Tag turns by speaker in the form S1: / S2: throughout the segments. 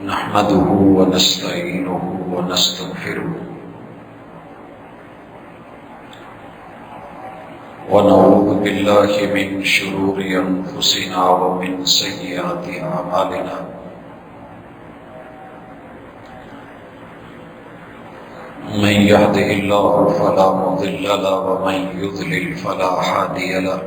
S1: نحمده ونستعينه ونستغفره ونعوذ بالله من شرور أنفسنا ومن سيئات أعمالنا من يهده الله فلا مضل له ومن يضلل فلا هادي له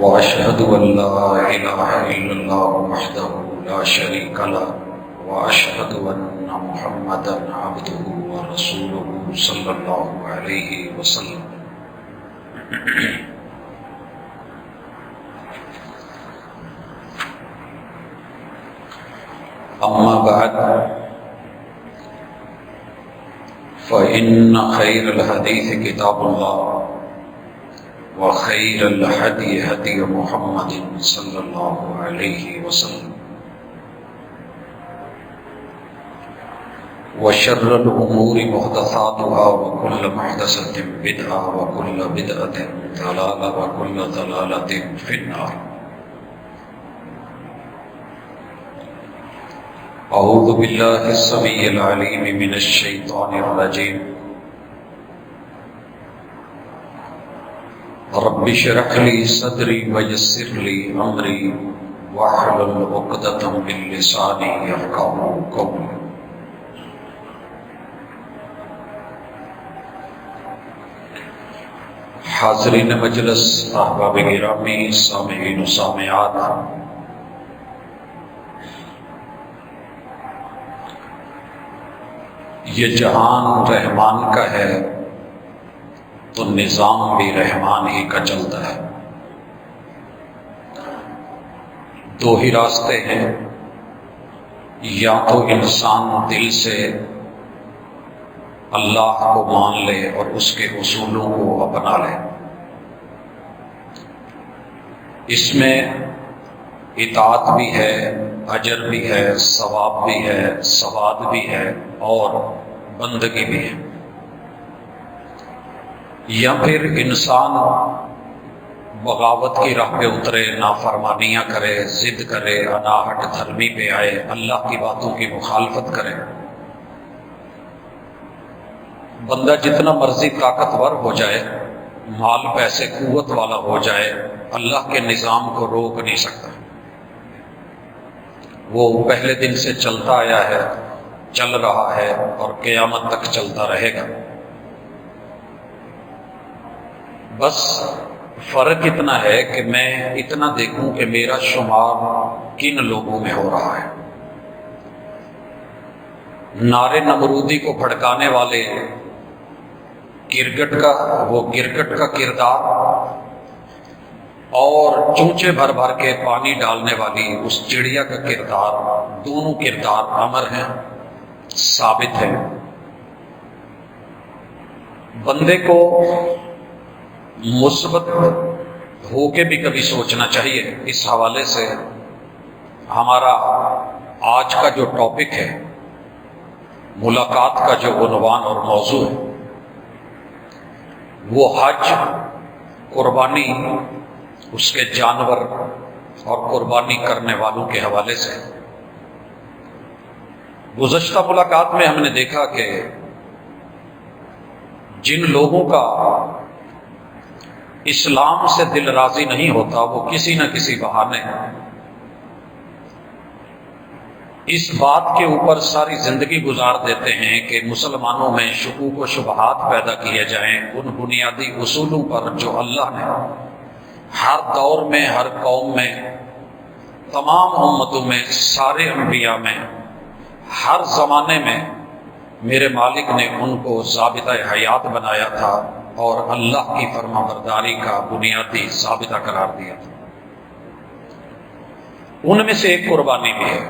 S1: وأشهد أن لا إله إلا الله وحده لا شريك له وأشهد أن محمدا عبده ورسوله صلى الله عليه وسلم أما بعد فإن خير الحديث كتاب الله وخير الهدي هدي محمد صلى الله عليه وسلم وشر الأمور محدثاتها وكل محدثة بدعة وكل بدعة ضلالة وكل ضلالة في النار. أعوذ بالله السميع العليم من الشيطان الرجيم. رب اشرح لي صدري ويسر لي أمري واحلل عقدة من لساني يفقهوا قولي. حاضرین مجلس، احباب گرامی، سامعین و سامعات، یہ جہان رحمان کا ہے تو نظام بھی رحمان ہی کا چلتا ہے. دو ہی راستے ہیں، یا تو انسان دل سے اللہ کو مان لے اور اس کے اصولوں کو اپنا لے. اس میں اطاعت بھی ہے، اجر بھی ہے، ثواب بھی ہے، سواد بھی ہے اور بندگی بھی ہے. یا پھر انسان بغاوت کی راہ پہ اترے، نافرمانیاں کرے، ضد کرے، اناہٹ دھرمی پہ آئے، اللہ کی باتوں کی مخالفت کرے. بندہ جتنا مرضی طاقتور ہو جائے، مال پیسے قوت والا ہو جائے، اللہ کے نظام کو روک نہیں سکتا. وہ پہلے دن سے چلتا آیا ہے، چل رہا ہے اور قیامت تک چلتا رہے گا. بس فرق اتنا ہے کہ میں اتنا دیکھوں کہ میرا شمار کن لوگوں میں ہو رہا ہے. نعرے نمرودی کو بھڑکانے والے کرکٹ کا کردار اور چونچے بھر بھر کے پانی ڈالنے والی اس چڑیا کا کردار، دونوں کردار امر ہیں، ثابت ہیں. بندے کو مثبت ہو کے بھی کبھی سوچنا چاہیے. اس حوالے سے ہمارا آج کا جو ٹاپک ہے، ملاقات کا جو عنوان اور موضوع ہے، وہ حج، قربانی، اس کے جانور اور قربانی کرنے والوں کے حوالے سے. گزشتہ ملاقات میں ہم نے دیکھا کہ جن لوگوں کا اسلام سے دل راضی نہیں ہوتا، وہ کسی نہ کسی بہانے اس بات کے اوپر ساری زندگی گزار دیتے ہیں کہ مسلمانوں میں شکوک و شبہات پیدا کیے جائیں ان بنیادی اصولوں پر جو اللہ نے ہر دور میں، ہر قوم میں، تمام امتوں میں، سارے انبیاء میں، ہر زمانے میں میرے مالک نے ان کو ضابطہ حیات بنایا تھا اور اللہ کی فرما برداری کا بنیادی ضابطہ قرار دیا تھا. ان میں سے ایک قربانی بھی ہے.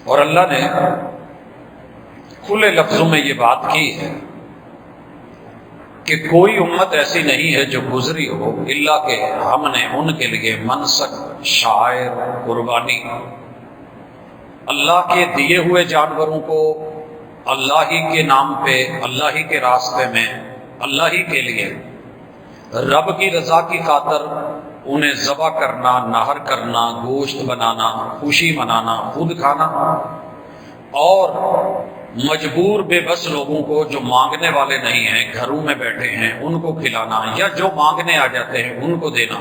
S1: اور اللہ نے کھلے لفظوں میں یہ بات کی ہے کہ کوئی امت ایسی نہیں ہے جو گزری ہو الا کہ ہم نے ان کے لیے منسک، شعائر، قربانی، اللہ کے دیے ہوئے جانوروں کو اللہ ہی کے نام پہ، اللہ ہی کے راستے میں، اللہ ہی کے لیے رب کی رضا کی خاطر انہیں ذبح کرنا، نہر کرنا، گوشت بنانا، خوشی منانا، خود کھانا، اور مجبور بے بس لوگوں کو جو مانگنے والے نہیں ہیں، گھروں میں بیٹھے ہیں، ان کو کھلانا، یا جو مانگنے آ جاتے ہیں ان کو دینا،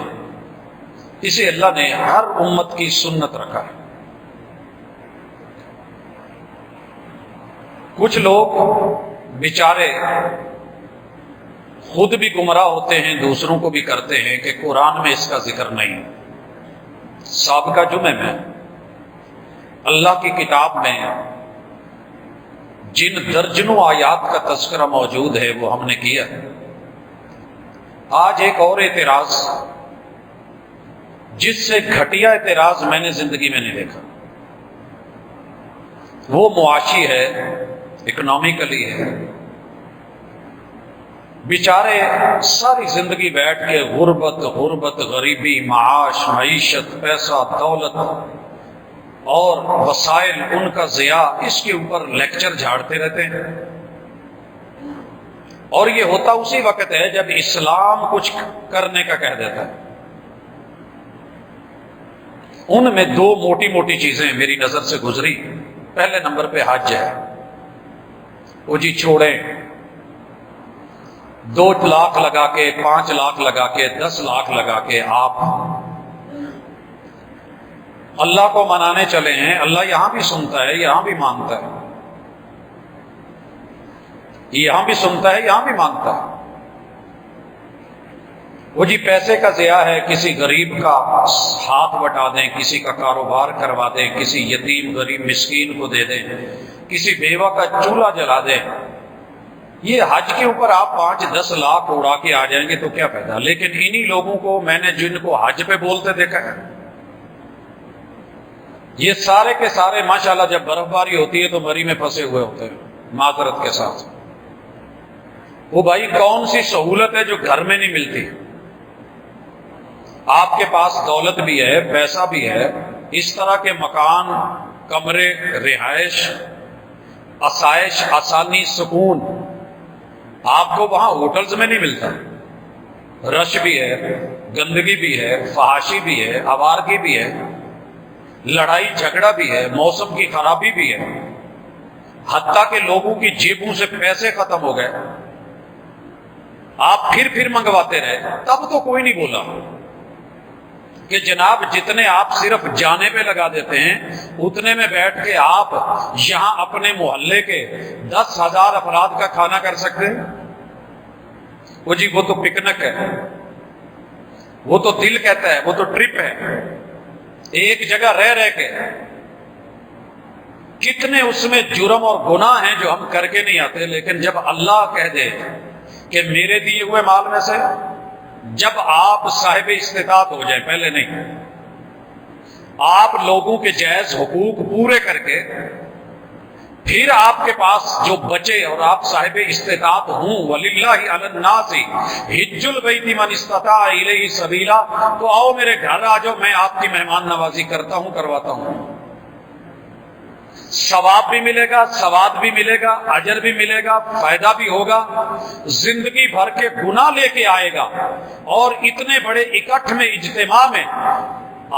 S1: اسے اللہ نے ہر امت کی سنت رکھا ہے۔ کچھ لوگ بیچارے خود بھی گمراہ ہوتے ہیں، دوسروں کو بھی کرتے ہیں کہ قرآن میں اس کا ذکر نہیں۔ سابقہ جمعے میں اللہ کی کتاب میں جن درجنوں آیات کا تذکرہ موجود ہے وہ ہم نے کیا ہے۔ آج ایک اور اعتراض، جس سے گھٹیا اعتراض میں نے زندگی میں نہیں دیکھا، وہ معاشی ہے، اکنامیکلی ہے۔ بیچارے ساری زندگی بیٹھ کے غربت، غریبی، معاش، معیشت، پیسہ، دولت اور وسائل ان کا ضیاع، اس کے اوپر لیکچر جھاڑتے رہتے ہیں۔ اور یہ ہوتا اسی وقت ہے جب اسلام کچھ کرنے کا کہہ دیتا ہے۔ ان میں دو موٹی موٹی چیزیں میری نظر سے گزری۔ پہلے نمبر پہ حج ہے۔ وہ جی چھوڑیں، 2 لاکھ لگا کے، 5 لاکھ لگا کے، 10 لاکھ لگا کے آپ اللہ کو منانے چلے ہیں۔ اللہ یہاں بھی سنتا ہے، یہاں بھی مانتا ہے، یہاں بھی سنتا ہے، یہاں بھی مانتا ہے۔ وہ جی پیسے کا ضیاع ہے، کسی غریب کا ہاتھ بٹا دیں، کسی کا کاروبار کروا دیں، کسی یتیم غریب مسکین کو دے دیں، کسی بیوہ کا چولہا جلا دیں۔ یہ حج کے اوپر آپ 5-10 لاکھ اڑا کے آ جائیں گے تو کیا فائدہ؟ لیکن انہی لوگوں کو میں نے جن کو حج پہ بولتے دیکھا ہے، یہ سارے کے سارے ماشاءاللہ جب برف باری ہوتی ہے تو مری میں پھنسے ہوئے ہوتے ہیں، معذرت کے ساتھ۔ وہ بھائی کون سی سہولت ہے جو گھر میں نہیں ملتی؟ آپ کے پاس دولت بھی ہے، پیسہ بھی ہے، اس طرح کے مکان، کمرے، رہائش، آسائش، آسانی، سکون آپ کو وہاں ہوٹلز میں نہیں ملتا۔ رش بھی ہے، گندگی بھی ہے، فحاشی بھی ہے، آوارگی بھی ہے، لڑائی جھگڑا بھی ہے، موسم کی خرابی بھی ہے، حتیٰ کہ لوگوں کی جیبوں سے پیسے ختم ہو گئے۔ آپ پھر منگواتے رہے، تب تو کوئی نہیں بولا کہ جناب جتنے آپ صرف جانے پہ لگا دیتے ہیں اتنے میں بیٹھ کے آپ یہاں اپنے محلے کے 10,000 افراد کا کھانا کر سکتے ہیں۔ وہ جی وہ تو پکنک ہے، وہ تو دل کہتا ہے، وہ تو ٹرپ ہے، ایک جگہ رہ کے کتنے اس میں جرم اور گناہ ہیں جو ہم کر کے نہیں آتے۔ لیکن جب اللہ کہہ دے کہ میرے دیے ہوئے مال میں سے، جب آپ صاحب استطاعت ہو جائیں، پہلے نہیں، آپ لوگوں کے جائز حقوق پورے کر کے پھر آپ کے پاس جو بچے اور آپ صاحب استطاعت ہوں، وَلِلَّهِ عَلَى النَّاسِ حِجُّ الْبَيْتِ مَنِ اسْتَطَاعَ إِلَيْهِ سَبِيلًا، تو آؤ میرے گھر آ جاؤ، میں آپ کی مہمان نوازی کرتا ہوں، کرواتا ہوں۔ ثواب بھی ملے گا، ثواب بھی ملے گا، اجر بھی ملے گا، فائدہ بھی ہوگا، زندگی بھر کے گناہ لے کے آئے گا۔ اور اتنے بڑے اکٹھ میں، اجتماع میں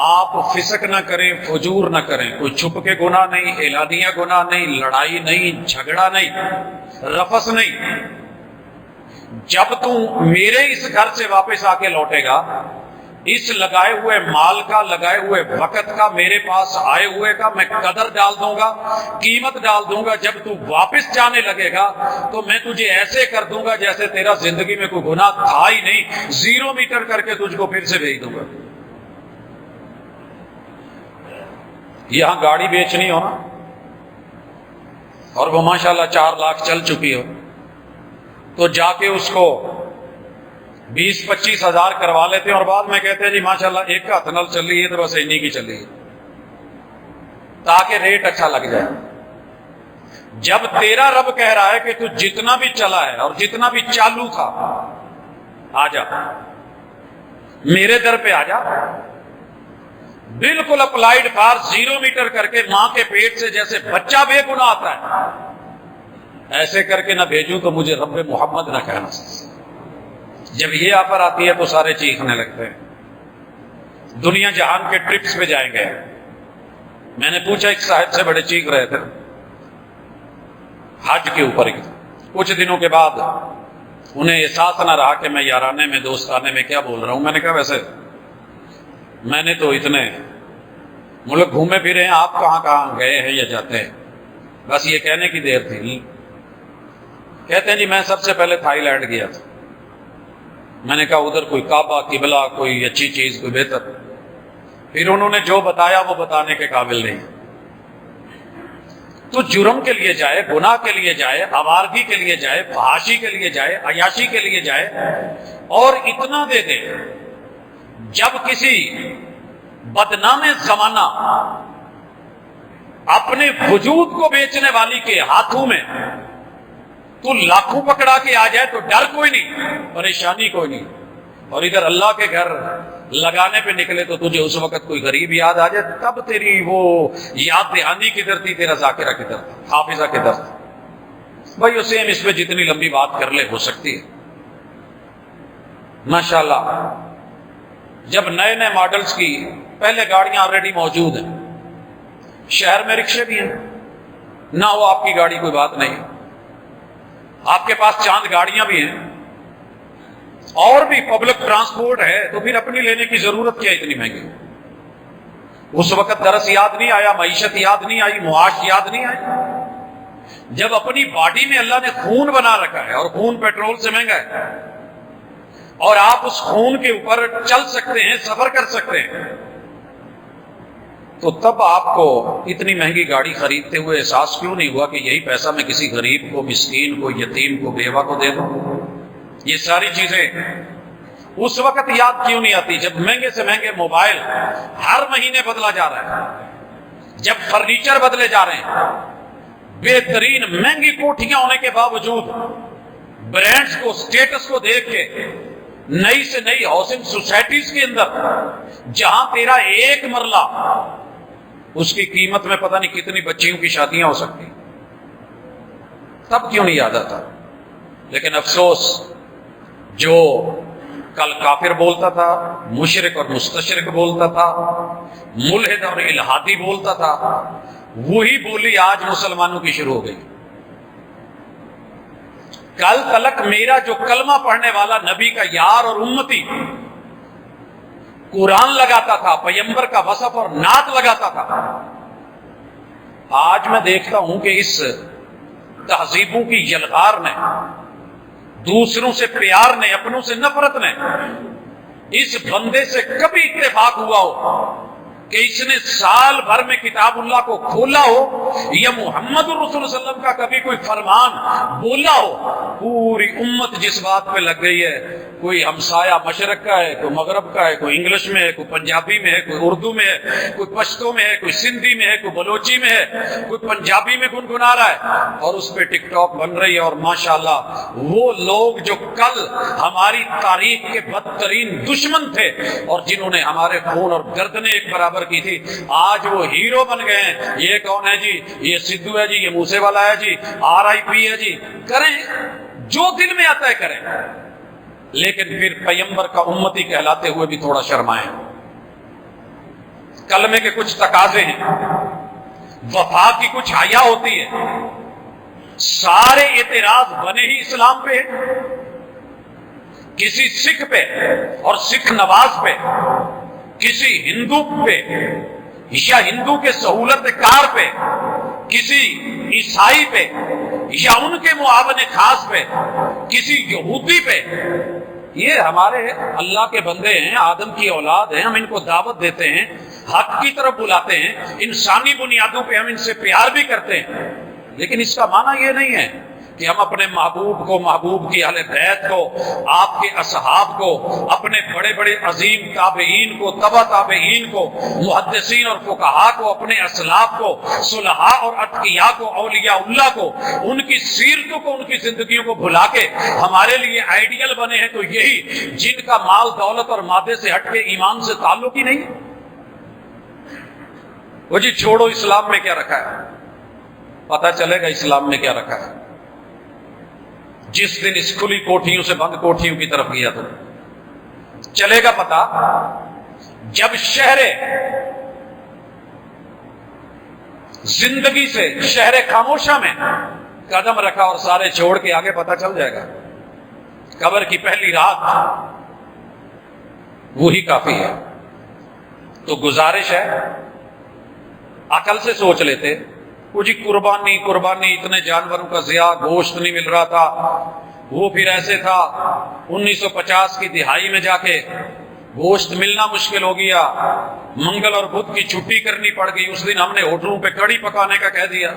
S1: آپ فسق نہ کریں، فجور نہ کریں، کوئی چھپ کے گناہ نہیں، اعلانیہ گناہ نہیں، لڑائی نہیں، جھگڑا نہیں، رفث نہیں۔ جب تم میرے اس گھر سے واپس آ کے لوٹے گا، اس لگائے ہوئے مال کا، لگائے ہوئے وقت کا، میرے پاس آئے ہوئے کا میں قدر ڈال دوں گا، قیمت ڈال دوں گا۔ جب تو واپس جانے لگے گا تو میں تجھے ایسے کر دوں گا جیسے تیرا زندگی میں کوئی گناہ تھا ہی نہیں، 0 میٹر کر کے تجھ کو پھر سے بھیج دوں گا۔ یہاں گاڑی بیچنی ہو نا، اور وہ ماشاءاللہ 4 لاکھ چل چکی ہو، تو جا کے اس کو 20-25 ہزار کروا لیتے ہیں، اور بعد میں کہتے ہیں جی ماشاءاللہ ایک کا ہاتھ نل چل رہی ہے تو بس انہی کی چل رہی ہے، تاکہ ریٹ اچھا لگ جائے۔ جب تیرا رب کہہ رہا ہے کہ تو جتنا بھی چلا ہے اور جتنا بھی چالو تھا، آ جا میرے در پہ، آ جا، بالکل اپلائیڈ کار 0 میٹر کر کے ماں کے پیٹ سے جیسے بچہ بے گناہ آتا ہے، ایسے کر کے نہ بھیجوں تو مجھے رب محمد نہ کہنا۔ جب یہ آفر آتی ہے تو سارے چیخنے لگتے ہیں، دنیا جہان کے ٹرپس پہ جائیں گے۔ میں نے پوچھا ایک صاحب سے، بڑے چیخ رہے تھے حج کے اوپر ہی۔ کچھ دنوں کے بعد انہیں احساس نہ رہا کہ میں یارانے میں دوستانے میں کیا بول رہا ہوں۔ میں نے کہا ویسے میں نے تو اتنے ملک گھومے پھرے ہیں، آپ کہاں کہاں گئے ہیں یا جاتے ہیں؟ بس یہ کہنے کی دیر تھی۔ کہتے ہیں جی میں سب سے پہلے تھائی لینڈ گیا تھا۔ میں نے کہا ادھر کوئی کعبہ قبلہ کوئی اچھی چیز کوئی بہتر؟ پھر انہوں نے جو بتایا وہ بتانے کے قابل نہیں۔ تو جرم کے لیے جائے، گناہ کے لیے جائے، آوارگی کے لیے جائے، فحاشی کے لیے جائے، عیاشی کے لیے جائے، اور اتنا دے دے جب کسی بدنام زمانہ اپنے وجود کو بیچنے والی کے ہاتھوں میں تو لاکھوں پکڑا کے آ جائے تو ڈر کوئی نہیں، پریشانی کوئی نہیں، اور ادھر اللہ کے گھر لگانے پہ نکلے تو تجھے اس وقت کوئی غریب یاد آ جائے، تب تیری وہ یاد دہانی کدھر تھی، تیرا ذاکرہ کدھر تھا، حافظہ کدھر تھا؟ بھائی اسے ہم اس پہ جتنی لمبی بات کر لے ہو سکتی ہے۔ ماشاءاللہ جب نئے نئے ماڈلز کی پہلے گاڑیاں آلریڈی موجود ہیں، شہر میں رکشے بھی ہیں، نہ ہو آپ کی گاڑی کوئی بات نہیں، آپ کے پاس چاند گاڑیاں بھی ہیں، اور بھی پبلک ٹرانسپورٹ ہے، تو پھر اپنی لینے کی ضرورت کیا اتنی مہنگی؟ اس وقت درس یاد نہیں آیا، معیشت یاد نہیں آئی، معاش یاد نہیں آئی؟ جب اپنی باڈی میں اللہ نے خون بنا رکھا ہے، اور خون پیٹرول سے مہنگا ہے، اور آپ اس خون کے اوپر چل سکتے ہیں، سفر کر سکتے ہیں، تو تب آپ کو اتنی مہنگی گاڑی خریدتے ہوئے احساس کیوں نہیں ہوا کہ یہی پیسہ میں کسی غریب کو، مسکین کو، یتیم کو، بیوہ کو دے دوں؟ یہ ساری چیزیں اس وقت یاد کیوں نہیں آتی جب مہنگے سے مہنگے موبائل ہر مہینے بدلا جا رہا ہے، جب فرنیچر بدلے جا رہے ہیں، بہترین مہنگی کوٹھیاں ہونے کے باوجود برانڈز کو، سٹیٹس کو دیکھ کے نئی سے نئی ہاؤسنگ سوسائٹیز کے اندر جہاں تیرا ایک مرلہ اس کی قیمت میں پتہ نہیں کتنی بچیوں کی شادیاں ہو سکتی، تب کیوں نہیں یاد آتا؟ لیکن افسوس، جو کل کافر بولتا تھا، مشرک اور مستشرک بولتا تھا، ملحد اور الہادی بولتا تھا، وہی بولی آج مسلمانوں کی شروع ہو گئی۔ کل تلک میرا جو کلمہ پڑھنے والا نبی کا یار اور امتی قرآن لگاتا تھا، پیغمبر کا وصف اور نعت لگاتا تھا، آج میں دیکھتا ہوں کہ اس تہذیبوں کی یلغار نے، دوسروں سے پیار نے، اپنوں سے نفرت نے، اس بندے سے کبھی اتفاق ہوا ہو کہ اس نے سال بھر میں کتاب اللہ کو کھولا ہو یا محمد الرسول صلی اللہ علیہ وسلم کا کبھی کوئی فرمان بولا ہو؟ پوری امت جس بات پہ لگ گئی ہے، کوئی ہمسایہ مشرق کا ہے، کوئی مغرب کا ہے، کوئی انگلش میں ہے، کوئی پنجابی میں ہے، کوئی اردو میں ہے، کوئی پشتو میں ہے، کوئی سندھی میں ہے، کوئی بلوچی میں ہے، کوئی پنجابی میں گنگنا رہا ہے، اور اس پہ ٹک ٹاک بن رہی ہے۔ اور ماشاءاللہ وہ لوگ جو کل ہماری تاریخ کے بدترین دشمن تھے اور جنہوں نے ہمارے خون اور گردنیں ایک برابر کی تھی، آج وہ ہیرو بن گئے ہیں۔ یہ کون ہے جی؟ یہ سدھو ہے جی، یہ موسے والا ہے جی، RIP ہے جی، کریں جو دل میں آتا ہے کریں، لیکن پھر پیغمبر کا امتی کہلاتے ہوئے بھی تھوڑا شرمائیں۔ کلمے کے کچھ تقاضے ہیں، وفا کی کچھ حیا ہوتی ہے، سارے اعتراض بنے ہی اسلام پہ ہیں، کسی سکھ پہ اور سکھ نواز پہ، کسی ہندو پہ یا ہندو کے سہولت کار پہ، کسی عیسائی پہ یا ان کے معاون خاص پہ، کسی یہودی پہ۔ یہ ہمارے اللہ کے بندے ہیں، آدم کی اولاد ہیں، ہم ان کو دعوت دیتے ہیں، حق کی طرف بلاتے ہیں، انسانی بنیادوں پہ ہم ان سے پیار بھی کرتے ہیں، لیکن اس کا معنی یہ نہیں ہے کہ ہم اپنے محبوب کو، محبوب کی اہل بیت کو، آپ کے اصحاب کو، اپنے بڑے بڑے عظیم تابعین کو، تبع تابعین کو، محدثین اور فقہا کو، اپنے اسلاف کو، صلحاء اور اتقیاء کو، اولیاء اللہ کو، ان کی سیرتوں کو، ان کی زندگیوں کو بھلا کے ہمارے لیے آئیڈیل بنے ہیں تو یہی جن کا مال دولت اور مادے سے ہٹ کے ایمان سے تعلق ہی نہیں۔ وہ جی چھوڑو اسلام میں کیا رکھا ہے، پتہ چلے گا اسلام میں کیا رکھا ہے۔ جس دن اس کھلی کوٹھیوں سے بند کوٹھیوں کی طرف گیا تو چلے گا پتا، جب شہر زندگی سے شہر خاموشہ میں قدم رکھا اور سارے چھوڑ کے آگے پتا چل جائے گا۔ قبر کی پہلی رات وہی کافی ہے۔ تو گزارش ہے، عقل سے سوچ لیتے، کچھ قربانی اتنے جانوروں کا ضیاع، گوشت نہیں مل رہا تھا، وہ پھر ایسے تھا 1950 کی دہائی میں جا کے گوشت ملنا مشکل ہو گیا، منگل اور بدھ کی چھٹی کرنی پڑ گئی، اس دن ہم نے ہوٹلوں پہ کڑی پکانے کا کہہ دیا۔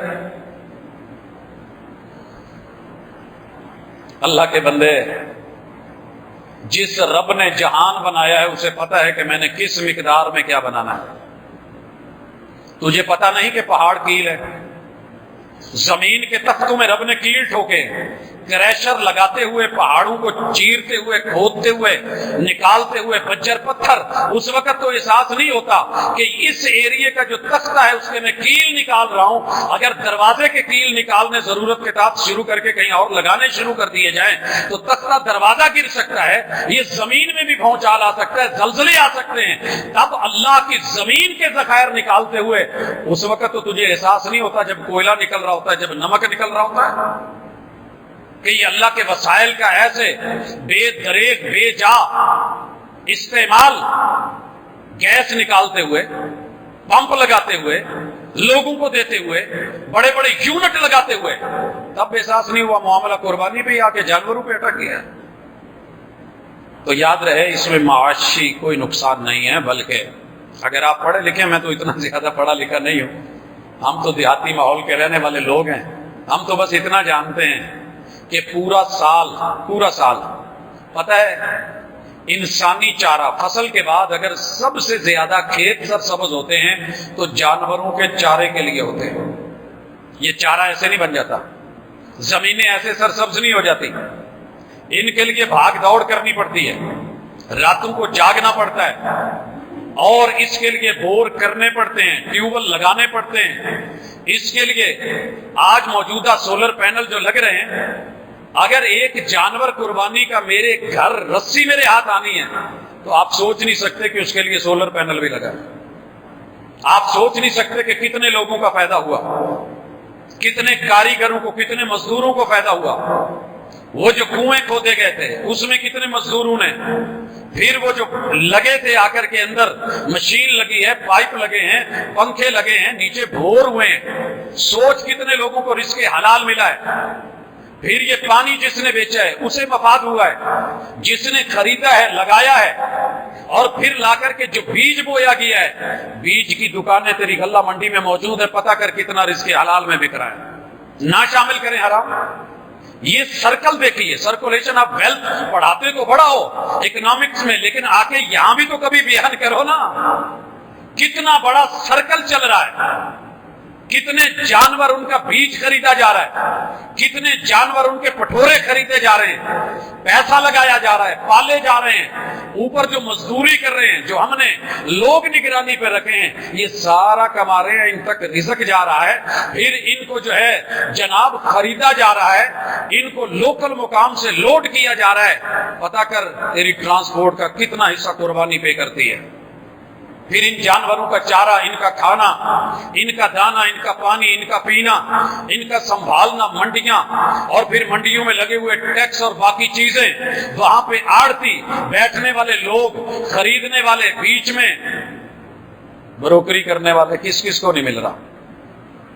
S1: اللہ کے بندے، جس رب نے جہان بنایا ہے اسے پتا ہے کہ میں نے کس مقدار میں کیا بنانا ہے۔ تجھے پتا نہیں کہ پہاڑ کیل ہے، زمین کے تختوں میں رب نے کیل ٹھوکے، کریشر لگاتے ہوئے پہاڑوں کو چیرتے ہوئے، کھودتے ہوئے، نکالتے ہوئے بجر پتھر۔ اس وقت تو احساس نہیں ہوتا کہ اس ایریے کا جو تختہ ہے اس کے میں کیل نکال رہا ہوں۔ اگر دروازے کے کیل نکالنے ضرورت کے ساتھ شروع کر کے کہیں اور لگانے شروع کر دیے جائیں تو تختہ دروازہ گر سکتا ہے، یہ زمین میں بھی بھونچال آ سکتا ہے، زلزلے آ سکتے ہیں۔ تب اللہ کی زمین کے ذخائر نکالتے ہوئے اس وقت تو تجھے احساس نہیں ہوتا جب کوئلہ نکل رہا ہوتا ہے، جب نمک نکل رہا ہوتا ہے، کہ یہ اللہ کے وسائل کا ایسے بے دریغ بے جا استعمال، گیس نکالتے ہوئے، پمپ لگاتے ہوئے، لوگوں کو دیتے ہوئے، بڑے بڑے یونٹ لگاتے ہوئے، تب احساس نہیں ہوا معاملہ قربانی پہ آ کے جانوروں پہ اٹک گیا۔ تو یاد رہے اس میں معاشی کوئی نقصان نہیں ہے، بلکہ اگر آپ پڑھے لکھے، میں تو اتنا زیادہ پڑھا لکھا نہیں ہوں، ہم تو دیہاتی ماحول کے رہنے والے لوگ ہیں، ہم تو بس اتنا جانتے ہیں کہ پورا سال پتہ ہے انسانی چارہ فصل کے بعد اگر سب سے زیادہ کھیت سرسبز ہوتے ہیں تو جانوروں کے چارے کے لیے ہوتے ہیں۔ یہ چارہ ایسے نہیں بن جاتا، زمینیں ایسے سرسبز نہیں ہو جاتی، ان کے لیے بھاگ دوڑ کرنی پڑتی ہے، راتوں کو جاگنا پڑتا ہے، اور اس کے لیے بور کرنے پڑتے ہیں، ٹیوبل لگانے پڑتے ہیں۔ اس کے لیے آج موجودہ سولر پینل جو لگ رہے ہیں، اگر ایک جانور قربانی کا میرے گھر رسی میرے ہاتھ آنی ہے تو آپ سوچ نہیں سکتے کہ اس کے لیے سولر پینل بھی لگا ہے۔ آپ سوچ نہیں سکتے کہ کتنے لوگوں کا فائدہ ہوا، کتنے کاریگروں کو، کتنے مزدوروں کو فائدہ ہوا۔ وہ جو کنویں کھودے گئے تھے اس میں کتنے مزدوروں نے، پھر وہ جو لگے تھے آ کر کے اندر مشین لگی ہے، پائپ لگے ہیں، پنکھے لگے ہیں، نیچے بھور ہوئے ہیں، سوچ کتنے لوگوں کو رزق حلال ملا ہے۔ پھر یہ پانی جس نے بیچا ہے اسے مفاد ہوا ہے، جس نے خریدا ہے، لگایا ہے، اور پھر لا کر کے جو بیج بویا گیا ہے، بیج کی دکانیں تیری غلہ منڈی میں موجود ہے، پتہ کر کتنا رزق حلال میں بک رہا ہے۔ نہ شامل کریں حرام۔ یہ سرکل دیکھیے، سرکولیشن آف ویلتھ پڑھاتے تو بڑا ہو اکنامکس میں، لیکن آ کے یہاں بھی تو کبھی بیان کرو نا، کتنا بڑا سرکل چل رہا ہے، کتنے جانور ان کا بیج خریدا جا رہا ہے، کتنے جانور ان کے پٹھورے خریدے جا رہے ہیں، پیسہ لگایا جا رہا ہے، پالے جا رہے ہیں، اوپر جو مزدوری کر رہے ہیں، جو ہم نے لوگ نگرانی پہ رکھے ہیں، یہ سارا کما رہے ہیں، ان تک رزق جا رہا ہے، پھر ان کو جو ہے جناب خریدا جا رہا ہے، ان کو لوکل مقام سے لوڈ کیا جا رہا ہے۔ پتہ کر تیری ٹرانسپورٹ کا کتنا حصہ قربانی پے کرتی ہے۔ پھر ان جانوروں کا چارہ، ان کا کھانا، ان کا دانا، ان کا پانی، ان کا پینا، ان کا سنبھالنا، منڈیاں، اور پھر منڈیوں میں لگے ہوئے ٹیکس اور باقی چیزیں، وہاں پہ آڑتی، بیٹھنے والے لوگ، خریدنے والے، بیچ میں بروکری کرنے والے، کس کس کو نہیں مل رہا۔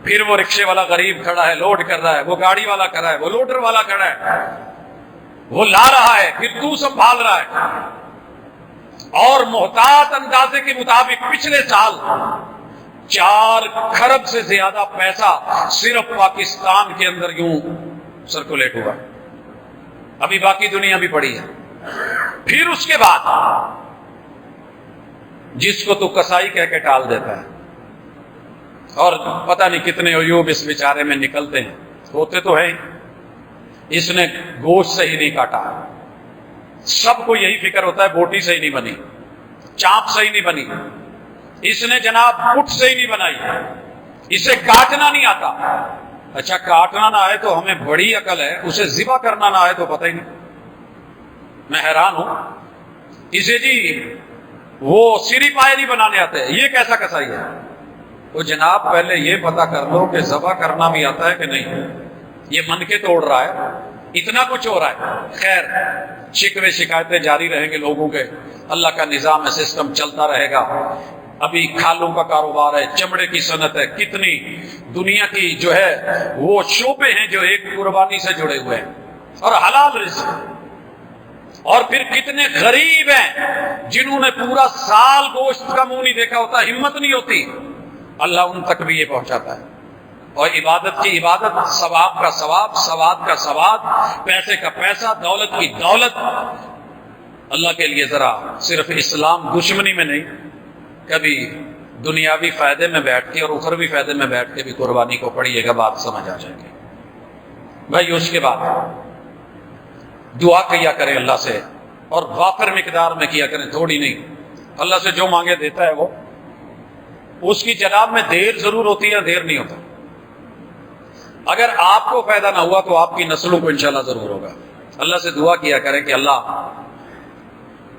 S1: پھر وہ رکشے والا غریب کھڑا ہے، لوڈ کر رہا ہے، وہ گاڑی والا کھڑا ہے، وہ لوڈر والا کھڑا ہے، وہ لا رہا ہے، پھر تو سنبھال رہا ہے۔ اور محتاط اندازے کے مطابق پچھلے سال 4 کھرب سے زیادہ پیسہ صرف پاکستان کے اندر یوں سرکولیٹ ہوا، ابھی باقی دنیا بھی پڑی ہے۔ پھر اس کے بعد جس کو تو کسائی کہہ کے ٹال دیتا ہے، اور پتہ نہیں کتنے عیوب اس بیچارے میں نکلتے ہیں، ہوتے تو ہیں، اس نے گوشت صحیح نہیں کاٹا، سب کو یہی فکر ہوتا ہے بوٹی صحیح نہیں بنی، چاپ صحیح نہیں بنی، اس نے جناب پٹ صحیح نہیں بنائی، اسے کاٹنا نہیں آتا، اچھا کاٹنا نہ آئے تو ہمیں بڑی عقل ہے، اسے ذبح کرنا نہ آئے تو پتہ ہی نہیں۔ میں حیران ہوں، اسے جی وہ سری پائے نہیں بنانے آتے، یہ کیسا کسائی ہے؟ تو جناب پہلے یہ پتہ کر لو کہ ذبح کرنا بھی آتا ہے کہ نہیں۔ یہ من کے توڑ رہا ہے، اتنا کچھ ہو رہا ہے۔ خیر، شکوے شکایتیں جاری رہیں گے لوگوں کے، اللہ کا نظام ہے، سسٹم چلتا رہے گا۔ ابھی کھالوں کا کاروبار ہے، چمڑے کی صنعت ہے، کتنی دنیا کی جو ہے وہ شعبے ہیں جو ایک قربانی سے جڑے ہوئے ہیں، اور حلال رزق۔ اور پھر کتنے غریب ہیں جنہوں نے پورا سال گوشت کا منہ نہیں دیکھا ہوتا، ہمت نہیں ہوتی، اللہ ان تک بھی یہ پہنچاتا ہے۔ اور عبادت کی عبادت، ثواب کا ثواب، سواد کا سواد، پیسے کا پیسہ، دولت کی دولت، اللہ کے لیے ذرا صرف اسلام دشمنی میں نہیں، کبھی دنیاوی فائدے میں بیٹھ کے اور اخروی فائدے میں بیٹھ کے بھی قربانی کو پڑھیے گا، بات سمجھ آ جائے گی۔ بھائی اس کے بعد دعا کیا کریں اللہ سے، اور وافر مقدار میں کیا کریں، تھوڑی نہیں۔ اللہ سے جو مانگے دیتا ہے وہ، اس کی جناب میں دیر ضرور ہوتی ہے، دیر نہیں ہوتا۔ اگر آپ کو فائدہ نہ ہوا تو آپ کی نسلوں کو انشاءاللہ ضرور ہوگا۔ اللہ سے دعا کیا کریں کہ اللہ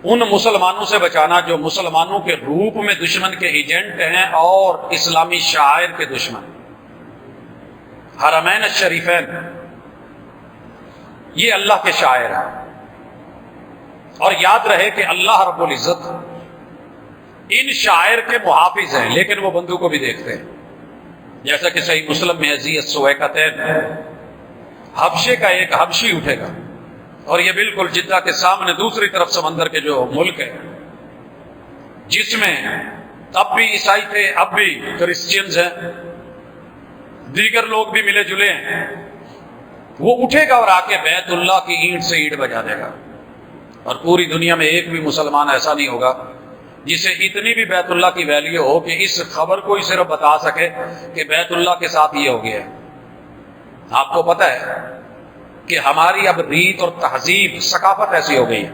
S1: ان مسلمانوں سے بچانا جو مسلمانوں کے روپ میں دشمن کے ایجنٹ ہیں اور اسلامی شاعر کے دشمن۔ حرمین الشریفین یہ اللہ کے شاعر ہیں، اور یاد رہے کہ اللہ رب العزت ان شاعر کے محافظ ہیں، لیکن وہ بندوں کو بھی دیکھتے ہیں۔ جیسا کہ صحیح مسلم میں عزیز سویقتین، حبشے کا ایک حبشی اٹھے گا، اور یہ بالکل جدہ کے سامنے دوسری طرف سمندر کے جو ملک ہے، جس میں اب بھی عیسائی تھے، اب بھی کرسچنز ہیں، دیگر لوگ بھی ملے جلے ہیں، وہ اٹھے گا اور آ کے بیت اللہ کی اینٹ سے اینٹ بجا دے گا، اور پوری دنیا میں ایک بھی مسلمان ایسا نہیں ہوگا جسے اتنی بھی بیت اللہ کی ویلیو ہو کہ اس خبر کو ہی صرف بتا سکے کہ بیت اللہ کے ساتھ یہ ہو گیا ہے۔ آپ کو پتہ ہے کہ ہماری اب ریت اور تہذیب، ثقافت ایسی ہو گئی ہے،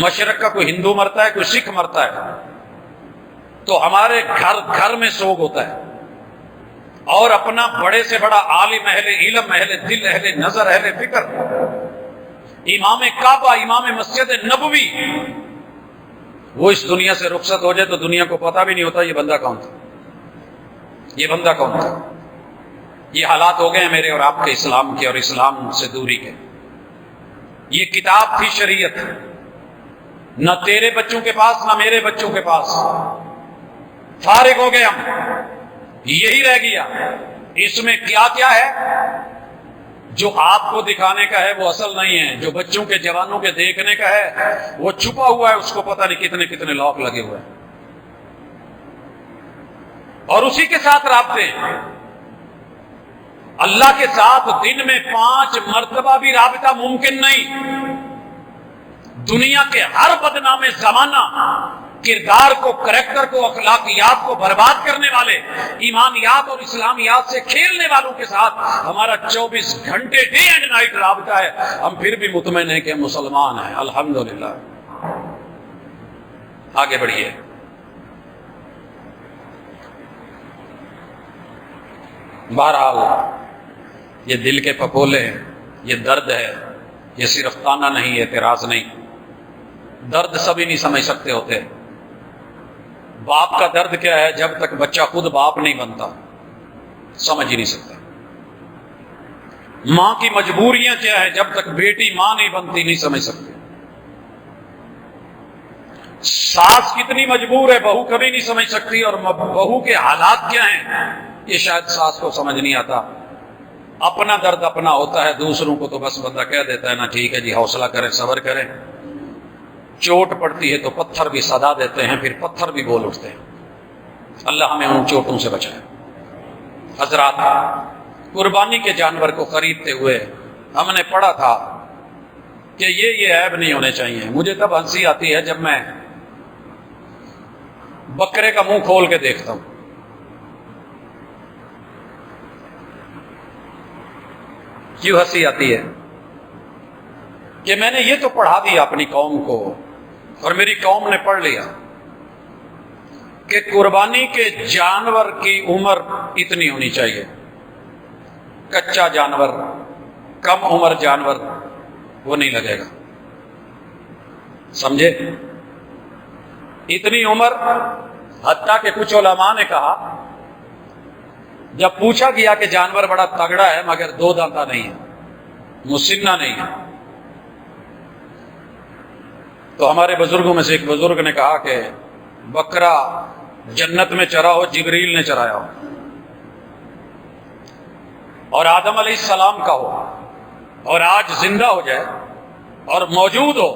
S1: مشرق کا کوئی ہندو مرتا ہے، کوئی سکھ مرتا ہے تو ہمارے گھر گھر میں سوگ ہوتا ہے، اور اپنا بڑے سے بڑا عالم، اہل علم، اہل دل، اہل نظر، اہل فکر، امام کعبہ، امام مسجد نبوی، وہ اس دنیا سے رخصت ہو جائے تو دنیا کو پتہ بھی نہیں ہوتا یہ بندہ کون تھا، یہ بندہ کون تھا۔ یہ حالات ہو گئے ہیں میرے اور آپ کے اسلام کے اور اسلام سے دوری کے۔ یہ کتاب تھی شریعت، نہ تیرے بچوں کے پاس نہ میرے بچوں کے پاس، فارغ ہو گئے ہم، یہی رہ گیا۔ اس میں کیا کیا ہے جو آپ کو دکھانے کا ہے وہ اصل نہیں ہے، جو بچوں کے جوانوں کے دیکھنے کا ہے وہ چھپا ہوا ہے، اس کو پتہ نہیں کتنے کتنے لاک لگے ہوئے ہیں، اور اسی کے ساتھ رابطے ہیں۔ اللہ کے ساتھ دن میں 5 مرتبہ بھی رابطہ ممکن نہیں۔ دنیا کے ہر بدنام زمانہ کردار کو، کریکٹر کو، اخلاقیات کو برباد کرنے والے، ایمانیات اور اسلامیات سے کھیلنے والوں کے ساتھ ہمارا 24 گھنٹے ڈے اینڈ نائٹ رابطہ ہے۔ ہم پھر بھی مطمئن ہیں کہ ہم مسلمان ہیں، الحمدللہ۔ آگے بڑھیے۔ بہرحال یہ دل کے پھپھولے ہیں، یہ درد ہے، یہ صرف تانا نہیں، اعتراض نہیں، درد سبھی نہیں سمجھ سکتے ہوتے۔ باپ کا درد کیا ہے جب تک بچہ خود باپ نہیں بنتا، سمجھ ہی نہیں سکتا۔ ماں کی مجبوریاں کیا ہے جب تک بیٹی ماں نہیں بنتی، نہیں سمجھ سکتے۔ ساس کتنی مجبور ہے، بہو کبھی نہیں سمجھ سکتی، اور بہو کے حالات کیا ہیں یہ شاید ساس کو سمجھ نہیں آتا۔ اپنا درد اپنا ہوتا ہے، دوسروں کو تو بس بندہ کہہ دیتا ہے نا ٹھیک ہے جی، حوصلہ کریں، صبر کریں۔ چوٹ پڑتی ہے تو پتھر بھی صدا دیتے ہیں، پھر پتھر بھی بول اٹھتے ہیں۔ اللہ ہمیں ان چوٹوں سے بچائے۔ حضرات، قربانی کے جانور کو خریدتے ہوئے ہم نے پڑھا تھا کہ یہ عیب نہیں ہونے چاہیے۔ مجھے تب ہنسی آتی ہے جب میں بکرے کا منہ کھول کے دیکھتا ہوں۔ کیوں ہنسی آتی ہے؟ کہ میں نے یہ تو پڑھا دیا اپنی قوم کو، اور میری قوم نے پڑھ لیا کہ قربانی کے جانور کی عمر اتنی ہونی چاہیے، کچا جانور، کم عمر جانور وہ نہیں لگے گا. سمجھے؟ اتنی عمر، حتیٰ کہ کچھ علماء نے کہا جب پوچھا گیا کہ جانور بڑا تگڑا ہے مگر دو دانتا نہیں ہے، مسنہ نہیں ہے، تو ہمارے بزرگوں میں سے ایک بزرگ نے کہا کہ بکرا جنت میں چرا ہو، جبریل نے چرایا ہو، اور آدم علیہ السلام کا ہو اور آج زندہ ہو جائے اور موجود ہو،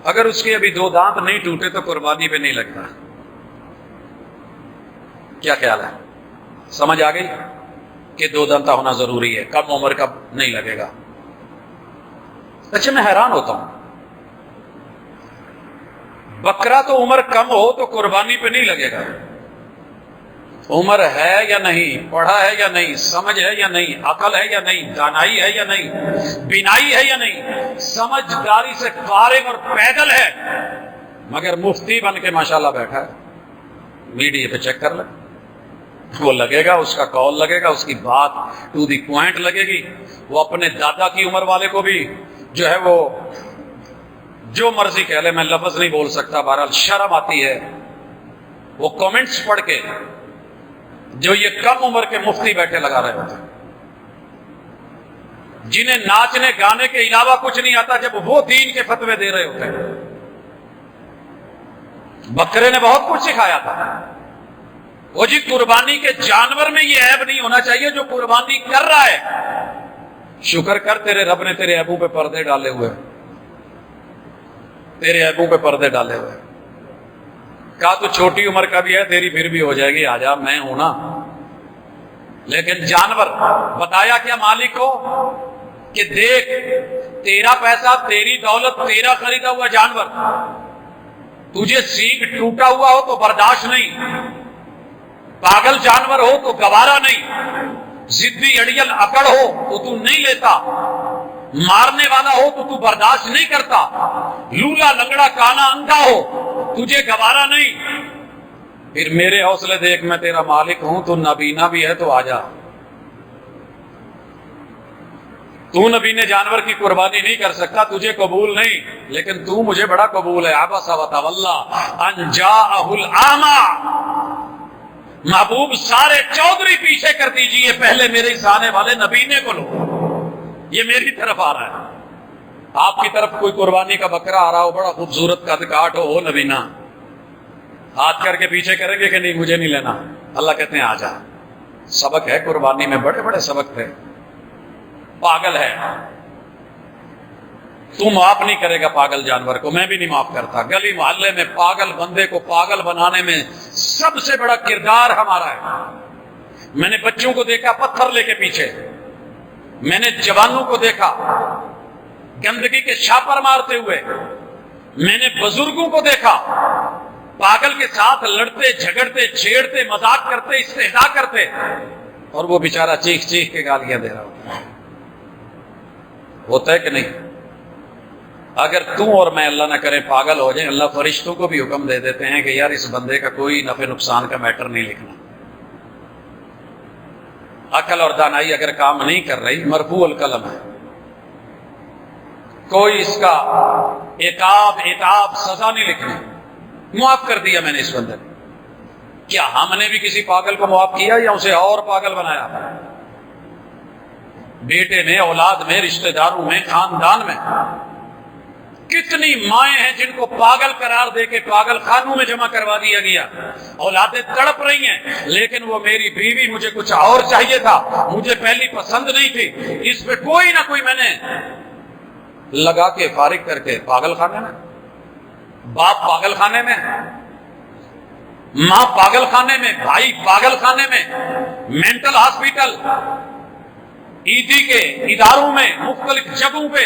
S1: اگر اس کے ابھی دو دانت نہیں ٹوٹے تو قربانی پہ نہیں لگتا. کیا خیال ہے؟ سمجھ آ گئی کہ دو دانتا ہونا ضروری ہے، کم عمر کا نہیں لگے گا. اچھا میں حیران ہوتا ہوں، بکرا تو عمر کم ہو تو قربانی پہ نہیں لگے گا، عمر ہے یا نہیں، پڑھا ہے یا نہیں، سمجھ ہے یا نہیں، عقل ہے یا نہیں، دانائی ہے یا نہیں، بینائی ہے یا نہیں، سمجھداری سے فارغ اور پیدل ہے، مگر مفتی بن کے ماشاءاللہ بیٹھا ہے. میڈیا پہ چیک کر لیں، وہ لگے گا، اس کا کال لگے گا، اس کی بات ٹو دی پوائنٹ لگے گی. وہ اپنے دادا کی عمر والے کو بھی جو ہے وہ جو مرضی کہہ لے، میں لفظ نہیں بول سکتا، بہرحال شرم آتی ہے وہ کامنٹس پڑھ کے جو یہ کم عمر کے مفتی بیٹھے لگا رہے ہوتے ہیں، جنہیں ناچنے گانے کے علاوہ کچھ نہیں آتا، جب وہ دین کے فتوے دے رہے ہوتے ہیں. بکرے نے بہت کچھ سکھایا تھا. وہ جی قربانی کے جانور میں یہ عیب نہیں ہونا چاہیے جو قربانی کر رہا ہے. شکر کر تیرے رب نے تیرے عیبوں پہ پردے ڈالے ہوئے، تیرے عیبوں پہ پردے ڈالے ہوئے. کہا تو چھوٹی عمر کا بھی ہے، تیری پھر بھی ہو جائے گی، آجا میں ہوں نا. لیکن جانور بتایا کیا مالک کو کہ دیکھ تیرا پیسہ، تیری دولت، تیرا خریدا ہوا جانور، تجھے سینگ ٹوٹا ہوا ہو تو برداشت نہیں، پاگل جانور ہو تو گوارا نہیں، ضدی اڑیل اکڑ ہو تو تو نہیں لیتا، مارنے والا ہو تو تو برداشت نہیں کرتا، لولا لنگڑا کانا اندھا ہو تجھے گوارا نہیں. پھر میرے حوصلے دیکھ، میں تیرا مالک ہوں، تو نبینا بھی ہے تو آجا. تو نبینے جانور کی قربانی نہیں کر سکتا، تجھے قبول نہیں، لیکن تو مجھے بڑا قبول ہے. عبس وتولی ان جاءہ الاعمی. محبوب سارے چودھری پیچھے کر دیجئے، پہلے میرے اس آنے والے نبینے کو لو. یہ میری طرف آ رہا ہے. آپ کی طرف کوئی قربانی کا بکرا آ رہا ہو، بڑا خوبصورت قد کاٹ ہو نبینا، ہاتھ کر کے پیچھے کریں گے کہ نہیں مجھے نہیں لینا. اللہ کہتے ہیں آجا. سبق ہے قربانی میں، بڑے بڑے سبق تھے. پاگل ہے، تو معاف نہیں کرے گا پاگل جانور کو، میں بھی نہیں معاف کرتا. گلی محلے میں پاگل بندے کو پاگل بنانے میں سب سے بڑا کردار ہمارا ہے. میں نے بچوں کو دیکھا پتھر لے کے پیچھے، میں نے جوانوں کو دیکھا گندگی کے چھاپر مارتے ہوئے، میں نے بزرگوں کو دیکھا پاگل کے ساتھ لڑتے جھگڑتے چھیڑتے مذاق کرتے استہزاء کرتے، اور وہ بیچارہ چیخ چیخ کے گالیاں دے رہا ہوتا ہے کہ نہیں؟ اگر تم اور میں اللہ نہ کرے پاگل ہو جائیں، اللہ فرشتوں کو بھی حکم دے دیتے ہیں کہ یار اس بندے کا کوئی نفع نقصان کا میٹر نہیں لکھنا. عقل اور دانائی اگر کام نہیں کر رہی، مرفوع القلم ہے، کوئی اس کا عقاب سزا نہیں لکھنی. معاف کر دیا میں نے اس بندے کو. کیا ہم نے بھی کسی پاگل کو معاف کیا یا اسے اور پاگل بنایا؟ بیٹے میں، اولاد میں، رشتہ داروں میں، خاندان میں کتنی مائیں ہیں جن کو پاگل قرار دے کے پاگل خانوں میں جمع کروا دیا گیا. اولادیں تڑپ رہی ہیں، لیکن وہ میری بیوی، مجھے کچھ اور چاہیے تھا، مجھے پہلی پسند نہیں تھی، اس پہ کوئی نہ کوئی میں نے لگا کے فارغ کر کے پاگل خانے میں. باپ پاگل خانے میں، ماں پاگل خانے میں، بھائی پاگل خانے میں، مینٹل ہاسپٹل، عیدی کے اداروں میں، مختلف جگہوں پہ.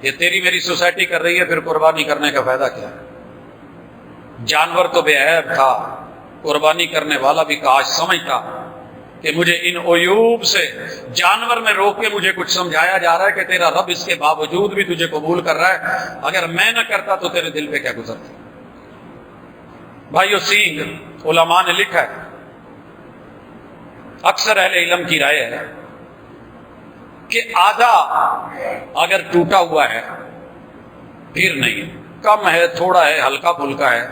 S1: یہ تیری میری سوسائٹی کر رہی ہے، پھر قربانی کرنے کا فائدہ کیا ہے؟ جانور تو بے عیب تھا، قربانی کرنے والا بھی کاش سمجھتا کہ مجھے ان عیوب سے جانور میں روک کے مجھے کچھ سمجھایا جا رہا ہے کہ تیرا رب اس کے باوجود بھی تجھے قبول کر رہا ہے، اگر میں نہ کرتا تو تیرے دل پہ کیا گزرتا. بھائیو، سینگ علماء نے لکھا ہے، اکثر اہل علم کی رائے ہے کہ آدھا اگر ٹوٹا ہوا ہے پھر نہیں، کم ہے، تھوڑا ہے، ہلکا پھلکا ہے،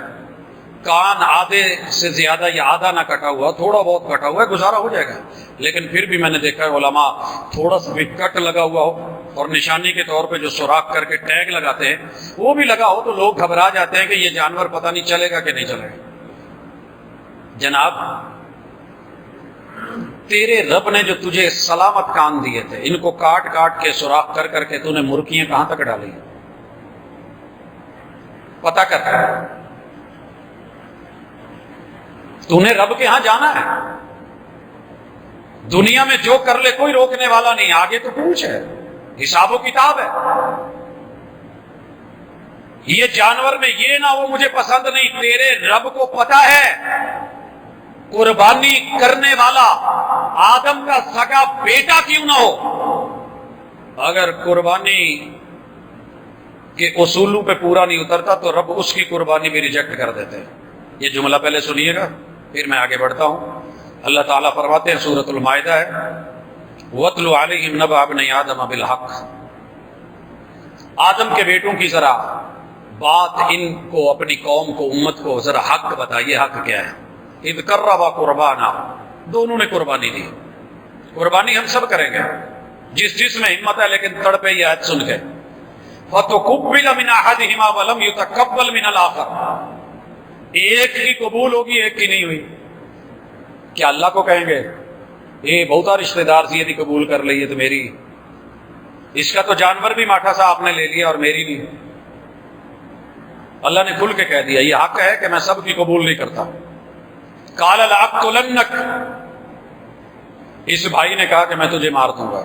S1: کان آدھے سے زیادہ یا آدھا نہ کٹا ہوا، تھوڑا بہت کٹا ہوا ہے، گزارا ہو جائے گا. لیکن پھر بھی میں نے دیکھا ہے علماء تھوڑا سا بھی کٹ لگا ہوا ہو اور نشانی کے طور پہ جو سوراخ کر کے ٹیگ لگاتے ہیں وہ بھی لگا ہو تو لوگ گھبرا جاتے ہیں کہ یہ جانور پتہ نہیں چلے گا کہ نہیں چلے گا. جناب تیرے رب نے جو تجھے سلامت کان دیے تھے، ان کو کاٹ کاٹ کے سوراخ کر کر کے تو نے مرکیاں کہاں تک ڈالی؟ پتہ کر، تو نے رب کے ہاں جانا ہے. دنیا میں جو کر لے کوئی روکنے والا نہیں، آگے تو پوچھ ہے، حساب و کتاب ہے. یہ جانور میں یہ نہ وہ مجھے پسند نہیں، تیرے رب کو پتا ہے قربانی کرنے والا آدم کا سگا بیٹا کیوں نہ ہو، اگر قربانی کے اصولوں پہ پورا نہیں اترتا تو رب اس کی قربانی بھی ریجیکٹ کر دیتے ہیں. یہ جملہ پہلے سنیے گا پھر میں آگے بڑھتا ہوں. اللہ تعالیٰ فرماتے ہیں، سورۃ المائدہ ہے، وَاتْلُ عَلَيْهِمْ نَبَأَ ابْنَيْ آدَمَ بِالْحَقِّ. آدم کے بیٹوں کی ذرا بات ان کو، اپنی قوم کو، امت کو ذرا حق بتائیے. حق کیا ہے؟ اِذْ قَرَّبَا قُرْبَانًا، دونوں نے قربانی دی. قربانی ہم سب کریں گے جس میں ہمت ہے، لیکن تڑپے یہ آیت سن کے فَتُقُبِّلَ مِنْ أَحَدِهِمَا وَلَمْ يُتَقَبَّلْ مِنَ الْآخَرِ. ایک کی قبول ہوگی، ایک کی نہیں ہوئی. کیا اللہ کو کہیں گے یہ بہتا رشتہ دار سی یہ قبول کر لی ہے تو میری، اس کا تو جانور بھی ماٹھا سا آپ نے لے لیا اور میری نہیں؟ اللہ نے کھل کے کہہ دیا یہ حق ہے کہ میں سب کی قبول نہیں کرتا. قال لأقتلنک، اس بھائی نے کہا کہ میں تجھے مار دوں گا.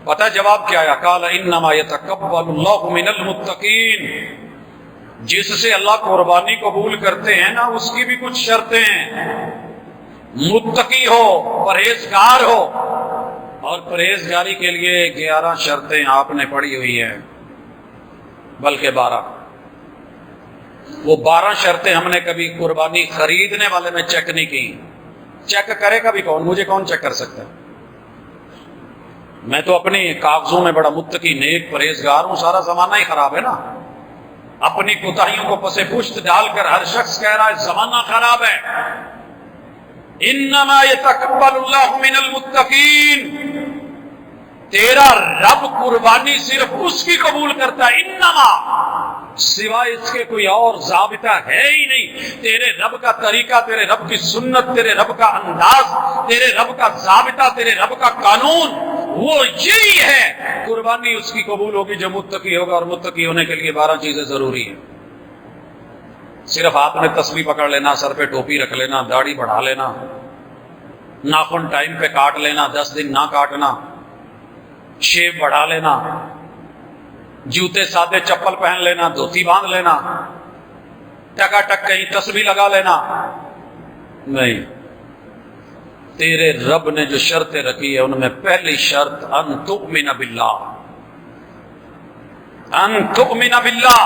S1: پتہ جواب کیا ہے؟ قال انما يتقبل اللہ من المتقین. جس سے اللہ قربانی قبول کرتے ہیں نا اس کی بھی کچھ شرطیں ہیں. متقی ہو، پرہیزگار ہو، اور پرہیزگاری کے لیے 11 شرطیں آپ نے پڑھی ہوئی ہیں، بلکہ 12. وہ 12 شرطیں ہم نے کبھی قربانی خریدنے والے میں چیک نہیں کی. چیک کرے کبھی کون؟ مجھے کون چیک کر سکتا ہے؟ میں تو اپنی کاغذوں میں بڑا متقی نیک پرہیزگار ہوں. سارا زمانہ ہی خراب ہے نا. اپنی کوتاہیوں کو پس پشت ڈال کر ہر شخص کہہ رہا ہے زمانہ خراب ہے. انما یتقبل اللہ من المتقین. تیرا رب قربانی صرف اس کی قبول کرتا ہے. انما، سوائے اس کے کوئی اور ضابطہ ہے ہی نہیں. تیرے رب کا طریقہ، تیرے رب کی سنت، تیرے رب کا انداز، تیرے رب کا ضابطہ، تیرے رب کا قانون وہ یہی ہے. قربانی اس کی قبول ہوگی جو متقی ہوگا، اور متقی ہونے کے لیے 12 چیزیں ضروری ہیں. صرف ہاتھ میں تسبیح پکڑ لینا، سر پہ ٹوپی رکھ لینا، داڑھی بڑھا لینا، ناخن ٹائم پہ کاٹ لینا، 10 دن نہ کاٹنا، شیو بڑھا لینا، جوتے سادے چپل پہن لینا، دھوتی باندھ لینا، ٹکا ٹک کہیں تسبیح لگا لینا، نہیں. تیرے رب نے جو شرطیں رکھی ہے ان میں پہلی شرط ان تؤمن باللہ. ان تؤمن باللہ،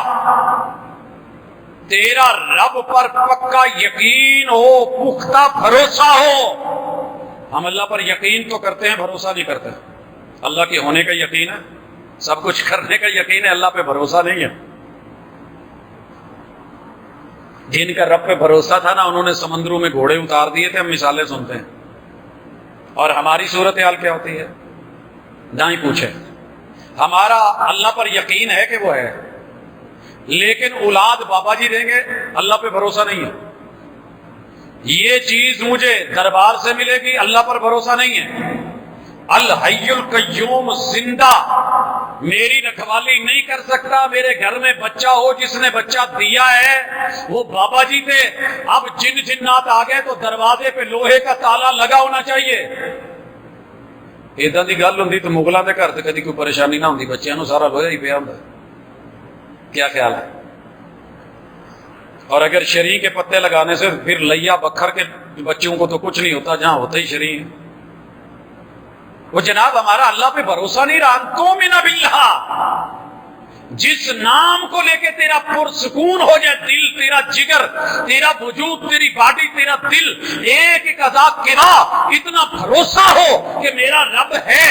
S1: تیرا رب پر پکا یقین ہو، پختہ بھروسہ ہو. ہم اللہ پر یقین تو کرتے ہیں، بھروسہ نہیں کرتے. اللہ کے ہونے کا یقین ہے، سب کچھ کرنے کا یقین ہے، اللہ پہ بھروسہ نہیں ہے. جن کا رب پہ بھروسہ تھا نا انہوں نے سمندروں میں گھوڑے اتار دیے تھے. ہم مثالیں سنتے ہیں. اور ہماری صورتحال کیا ہوتی ہے؟ نہ ہی پوچھے. ہمارا اللہ پر یقین ہے کہ وہ ہے، لیکن اولاد بابا جی دیں گے، اللہ پہ بھروسہ نہیں ہے. یہ چیز مجھے دربار سے ملے گی، اللہ پر بھروسہ نہیں ہے. الحی القیوم، زندہ، میری رکھوالی نہیں کر سکتا. میرے گھر میں بچہ ہو، جس نے بچہ دیا ہے وہ بابا جی تھے. اب جن جنات آ گئے تو دروازے پہ لوہے کا تالا لگا ہونا چاہیے. ادھر کی گل ہوں تو مغلوں کے گھر سے کدی کوئی پریشانی نہ ہوتی، بچیاں سارا لوہا ہی پیا ہوتا. کیا خیال ہے؟ اور اگر شرعی کے پتے لگانے سے پھر لیا بکھر کے بچوں کو تو کچھ نہیں ہوتا، جہاں ہوتا ہی شرعی ہے. وہ جناب ہمارا اللہ پہ بھروسہ نہیں رہا. تؤمن باللہ، جس نام کو لے کے تیرا پرسکون ہو جائے دل، تیرا جگر، تیرا وجود، تیری باڈی، تیرا دل ایک ایک اعضاء کے بعد اتنا بھروسہ ہو کہ میرا رب ہے.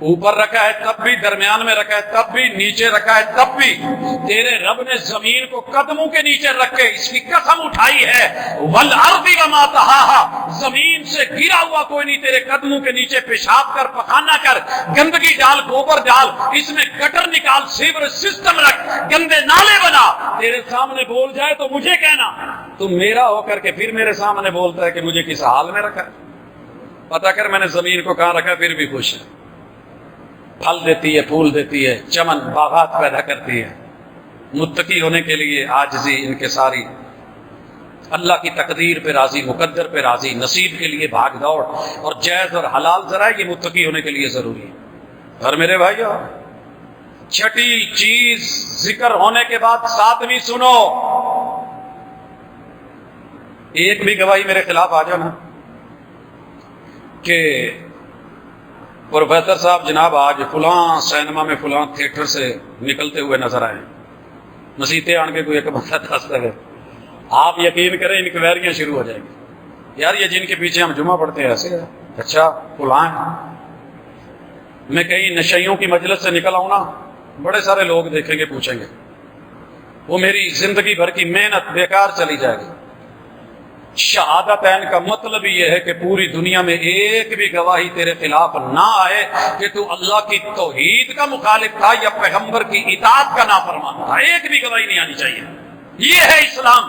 S1: اوپر رکھا ہے تب بھی، درمیان میں رکھا ہے تب بھی، نیچے رکھا ہے تب بھی۔ تیرے رب نے زمین کو قدموں کے نیچے رکھ کے اس کی قسم اٹھائی ہے، والارض وما طحاها، زمین سے گرا ہوا کوئی نہیں تیرے قدموں کے نیچے پیشاب کر، پخانہ کر، گندگی ڈال، گوبر ڈال، اس میں گٹر نکال، سیور سسٹم رکھ، گندے نالے بنا، تیرے سامنے بول جائے تو مجھے کہنا، تم میرا ہو کر کے پھر میرے سامنے بولتا ہے کہ مجھے کس حال میں رکھا ہے۔ پتہ کر میں نے زمین کو کہاں رکھا، پھر بھی خوش ہے، پھل دیتی ہے، پھول دیتی ہے، چمن باغات پیدا کرتی ہے۔ متقی ہونے کے لیے عاجزی انکساری، اللہ کی تقدیر پہ راضی، مقدر پہ راضی، نصیب کے لیے بھاگ دوڑ اور جائز اور حلال ذرائع، یہ متقی ہونے کے لیے ضروری ہے۔ اور میرے بھائیو، چھٹی چیز ذکر ہونے کے بعد ساتویں سنو، ایک بھی گواہی میرے خلاف آ جانا کہ پروفیسر صاحب جناب آج فلاں سینما میں فلاں تھیٹر سے نکلتے ہوئے نظر آئے، مسیطے آن کے کوئی ایک بندہ دستا ہے، آپ یقین کریں انکوائریاں شروع ہو جائیں گی، یار یہ جن کے پیچھے ہم جمعہ پڑھتے ہیں ایسے ہے، اچھا فلاں ہے۔ میں کہیں نشیوں کی مجلس سے نکل آؤں نا، بڑے سارے لوگ دیکھیں گے، پوچھیں گے، وہ میری زندگی بھر کی محنت بیکار چلی جائے گی۔ شہادتین کا مطلب یہ ہے کہ پوری دنیا میں ایک بھی گواہی تیرے خلاف نہ آئے کہ تو اللہ کی توحید کا مخالف تھا یا پیغمبر کی اطاعت کا نافرمان تھا، ایک بھی گواہی نہیں آنی چاہیے۔ یہ ہے اسلام،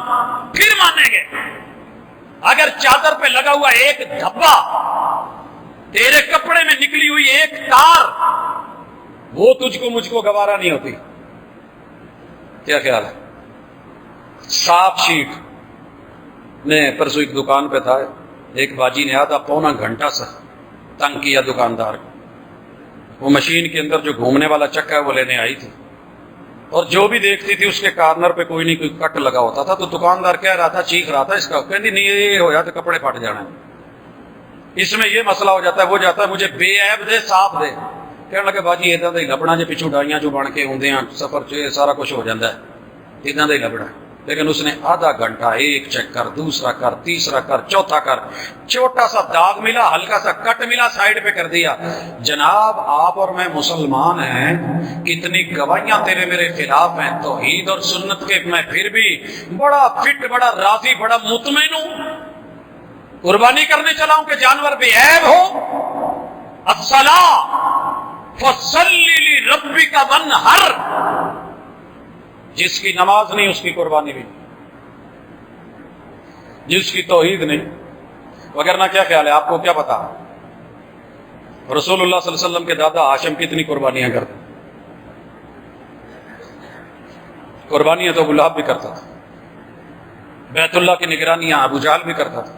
S1: پھر مانیں گے۔ اگر چادر پہ لگا ہوا ایک دھبا، تیرے کپڑے میں نکلی ہوئی ایک تار، وہ تجھ کو مجھ کو گوارا نہیں ہوتی، کیا خیال ہے؟ صاف شیٹ میں پرسوں ایک دکان پہ تھا، ایک باجی نے آدھا پونا گھنٹہ سے تنگ کیا دکاندار کو، وہ مشین کے اندر جو گھومنے والا چکا ہے وہ لینے آئی تھی، اور جو بھی دیکھتی تھی اس کے کارنر پہ کوئی نہیں کوئی کٹ لگا ہوتا تھا، تو دکاندار کہہ رہا تھا، چیخ رہا تھا اس کا، کہتی نہیں یہ ہو جاتا کپڑے پھٹ جانا ہے، اس میں یہ مسئلہ ہو جاتا ہے، وہ جاتا ہے مجھے بے عیب دے، صاف دے۔ کہنے لگے باجی ادھر دا ہی لبنا جے، پچھو ڈائیاں جو بن کے ہوندے ہیں سفر چ سارا کچھ ہو جاتا ہے، ادھر دا ہی لبنا ہے۔ لیکن اس نے آدھا گھنٹہ ایک چیک کر، دوسرا کر، تیسرا کر، چوتھا کر، چھوٹا سا داغ ملا، ہلکا سا کٹ ملا، سائڈ پہ کر دیا۔ جناب آپ اور میں مسلمان ہیں، کتنی گواہیاں تیرے میرے خلاف ہیں توحید اور سنت کے، میں پھر بھی بڑا فٹ، بڑا راضی، بڑا مطمئن ہوں، قربانی کرنے چلا ہوں کہ جانور بے عیب ہو۔ الصلاۃ فصلی لربک وانحر، جس کی نماز نہیں اس کی قربانی بھی، جس کی توحید نہیں، وگرنہ کیا خیال ہے؟ آپ کو کیا پتا رسول اللہ صلی اللہ علیہ وسلم کے دادا ہاشم کتنی قربانیاں کرتے؟ قربانیاں تو ابو لہب بھی کرتا تھا، بیت اللہ کی نگرانیاں ابو جہل بھی کرتا تھا،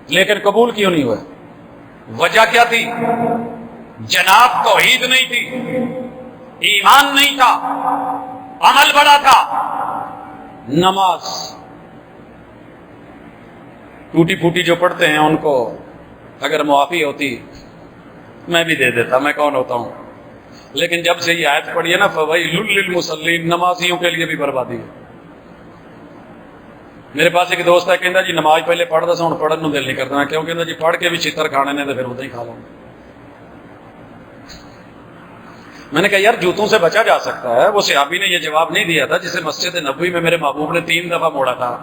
S1: لیکن قبول کیوں نہیں ہوئے؟ وجہ کیا تھی؟ جناب توحید نہیں تھی، ایمان نہیں تھا، عمل بڑا تھا، نماز ٹوٹی پھوٹی جو پڑھتے ہیں ان کو اگر معافی ہوتی میں بھی دے دیتا، میں کون ہوتا ہوں، لیکن جب سے یہ آیت پڑھی ہے نا فویل للمصلین، نمازیوں کے لیے بھی بربادی ہے۔ میرے پاس ایک دوست ہے، کہندا جی نماز پہلے پڑھدا سا، ہن پڑھن نوں دل نہیں کردا، کیوں؟ کہندا جی پڑھ کے بھی چھتر کھانے نے تے پھر اوداں ہی کھا لوں۔ میں نے کہا یار جوتوں سے بچا جا سکتا ہے، وہ صحابی نے یہ جواب نہیں دیا تھا جسے مسجد نبوی میں میرے محبوب نے 3 دفعہ موڑا تھا،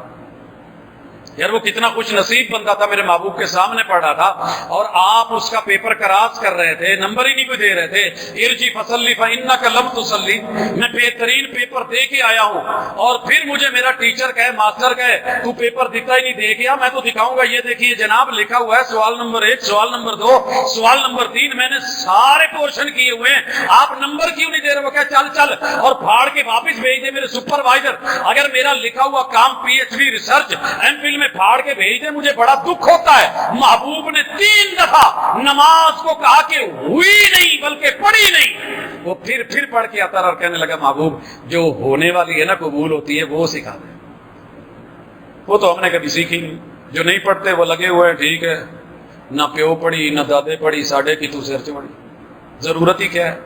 S1: یار وہ کتنا خوش نصیب بندہ تھا، میرے محبوب کے سامنے پڑھا تھا اور آپ اس کا پیپر کراس کر رہے تھے، نمبر ہی نہیں کوئی دے رہے تھے۔ ارجی فصلی فانک لم تصلی، میں بہترین پیپر دے کے آیا ہوں، اور پھر مجھے میرا ٹیچر کہے، ماسٹر کہے تو پیپر دیتا ہی نہیں، دے گیا، میں تو دکھاؤں گا، یہ دیکھیے جناب لکھا ہوا ہے سوال نمبر 1، سوال نمبر 2، سوال نمبر 3، میں نے سارے پورشن کیے ہوئے ہیں، آپ نمبر کیوں نہیں دے رہے؟ وہ کہ چل چل اور پھاڑ کے واپس بھیج دے میرے سپروائزر، اگر میرا لکھا ہوا کام P H D research M Phil میں پھاڑ کے بھیج دے، مجھے بڑا دکھ ہوتا ہے۔ محبوب نے 3 دفعہ نماز کو کہا کہ ہوئی نہیں بلکہ پڑھی نہیں، وہ پھر پڑھ کے آتا اور کہنے لگا محبوب جو ہونے والی ہے نا قبول ہوتی ہے وہ سکھا دے۔ وہ تو ہم نے کبھی سیکھی نہیں، جو نہیں پڑھتے وہ لگے ہوئے ہیں، ٹھیک ہے، نہ پیو پڑھی نہ دادے پڑھی، ساڑھے کی تو سر چڑھی، ضرورت ہی کیا ہے؟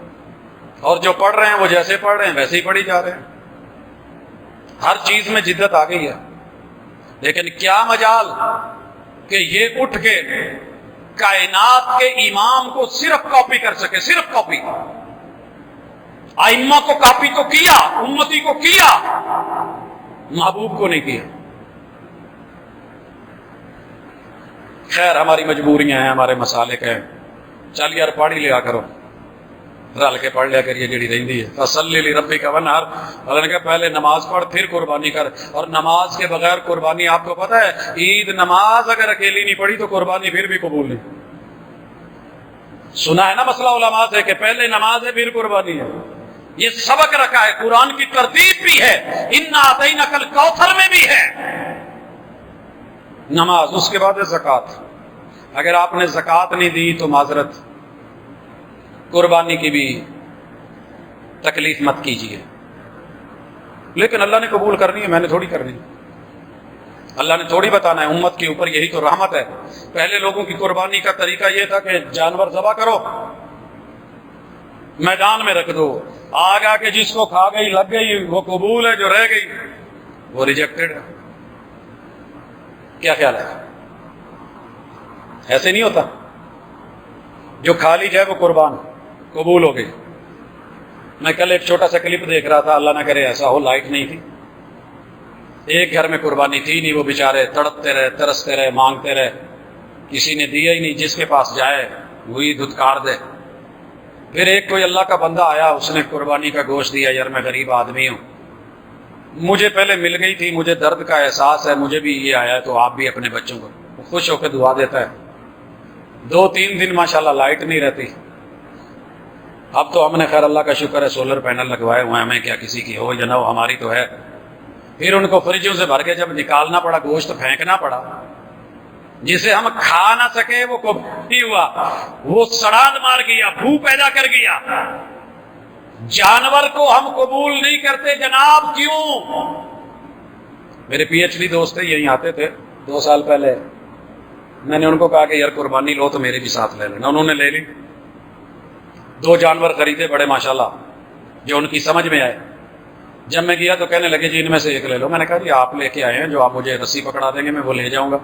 S1: اور جو پڑھ رہے ہیں وہ جیسے پڑھ رہے ہیں ویسے ہی پڑھی جا رہے ہیں، ہر چیز میں جدت آ گئی ہے، لیکن کیا مجال کہ یہ اٹھ کے کائنات کے امام کو صرف کاپی کر سکے، صرف کاپی۔ ائمہ کو کاپی تو کیا، امتی کو کیا، محبوب کو نہیں کیا۔ خیر ہماری مجبوریاں ہیں، ہمارے مسالک ہیں، چل یار پڑھ ہی لیا کرو، رل کے پڑھ لیا کریے جڑی رہندی ہے۔ فصلی لربک ونحر، اللہ نے کہا پہلے نماز پڑھ پھر قربانی کر، اور نماز کے بغیر قربانی آپ کو پتہ ہے، عید نماز اگر اکیلی نہیں پڑھی تو قربانی پھر بھی قبول نہیں۔ سنا ہے نا مسئلہ علماء سے کہ پہلے نماز ہے پھر قربانی ہے، یہ سبق رکھا ہے، قرآن کی ترتیب بھی ہے، انا اعطیناک الکوثر میں بھی ہے نماز، اس کے بعد ہے زکوٰۃ۔ اگر آپ نے زکوٰۃ نہیں دی تو معذرت، قربانی کی بھی تکلیف مت کیجیے، لیکن اللہ نے قبول کرنی ہے، میں نے تھوڑی کرنی، اللہ نے تھوڑی بتانا ہے امت کے اوپر، یہی تو رحمت ہے۔ پہلے لوگوں کی قربانی کا طریقہ یہ تھا کہ جانور ذبح کرو، میدان میں رکھ دو، آگا کے جس کو کھا گئی لگ گئی وہ قبول ہے، جو رہ گئی وہ ریجیکٹڈ ہے۔ کیا خیال ہے؟ ایسے نہیں ہوتا، جو کھا لی جائے وہ قربان قبول ہو گئی۔ میں کل ایک چھوٹا سا کلپ دیکھ رہا تھا، اللہ نہ کرے ایسا ہو، لائٹ نہیں تھی، ایک گھر میں قربانی تھی نہیں، وہ بیچارے تڑپتے رہے، ترستے رہے، مانگتے رہے، کسی نے دیا ہی نہیں، جس کے پاس جائے وہی دھتکار دے۔ پھر ایک کوئی اللہ کا بندہ آیا، اس نے قربانی کا گوشت دیا، یار میں غریب آدمی ہوں، مجھے پہلے مل گئی تھی، مجھے درد کا احساس ہے، مجھے بھی یہ آیا ہے، تو آپ بھی اپنے بچوں کو، خوش ہو کے دعا دیتا ہے۔ 2-3 دن ماشاءاللہ لائٹ نہیں رہتی، اب تو ہم نے خیر اللہ کا شکر ہے سولر پینل لگوائے ہوئے ہیں، ہمیں کیا کسی کی ہو یا نہ ہو، ہماری تو ہے۔ پھر ان کو فریجوں سے بھر کے جب نکالنا پڑا، گوشت پھینکنا پڑا، جسے ہم کھا نہ سکے وہ نہیں ہوا، وہ سڑان مار گیا، بھو پیدا کر گیا۔ جانور کو ہم قبول نہیں کرتے جناب، کیوں؟ میرے پی ایچ ڈی دوست تھے، یہیں آتے تھے 2 سال پہلے، میں نے ان کو کہا کہ یار قربانی لو تو میرے بھی ساتھ لے لینا، انہوں نے لے لی، 2 جانور خریدے بڑے ماشاءاللہ جو ان کی سمجھ میں آئے۔ جب میں گیا تو کہنے لگے جی ان میں سے ایک لے لو، میں نے کہا جی آپ لے کے آئے ہیں، جو آپ مجھے رسی پکڑا دیں گے میں وہ لے جاؤں گا۔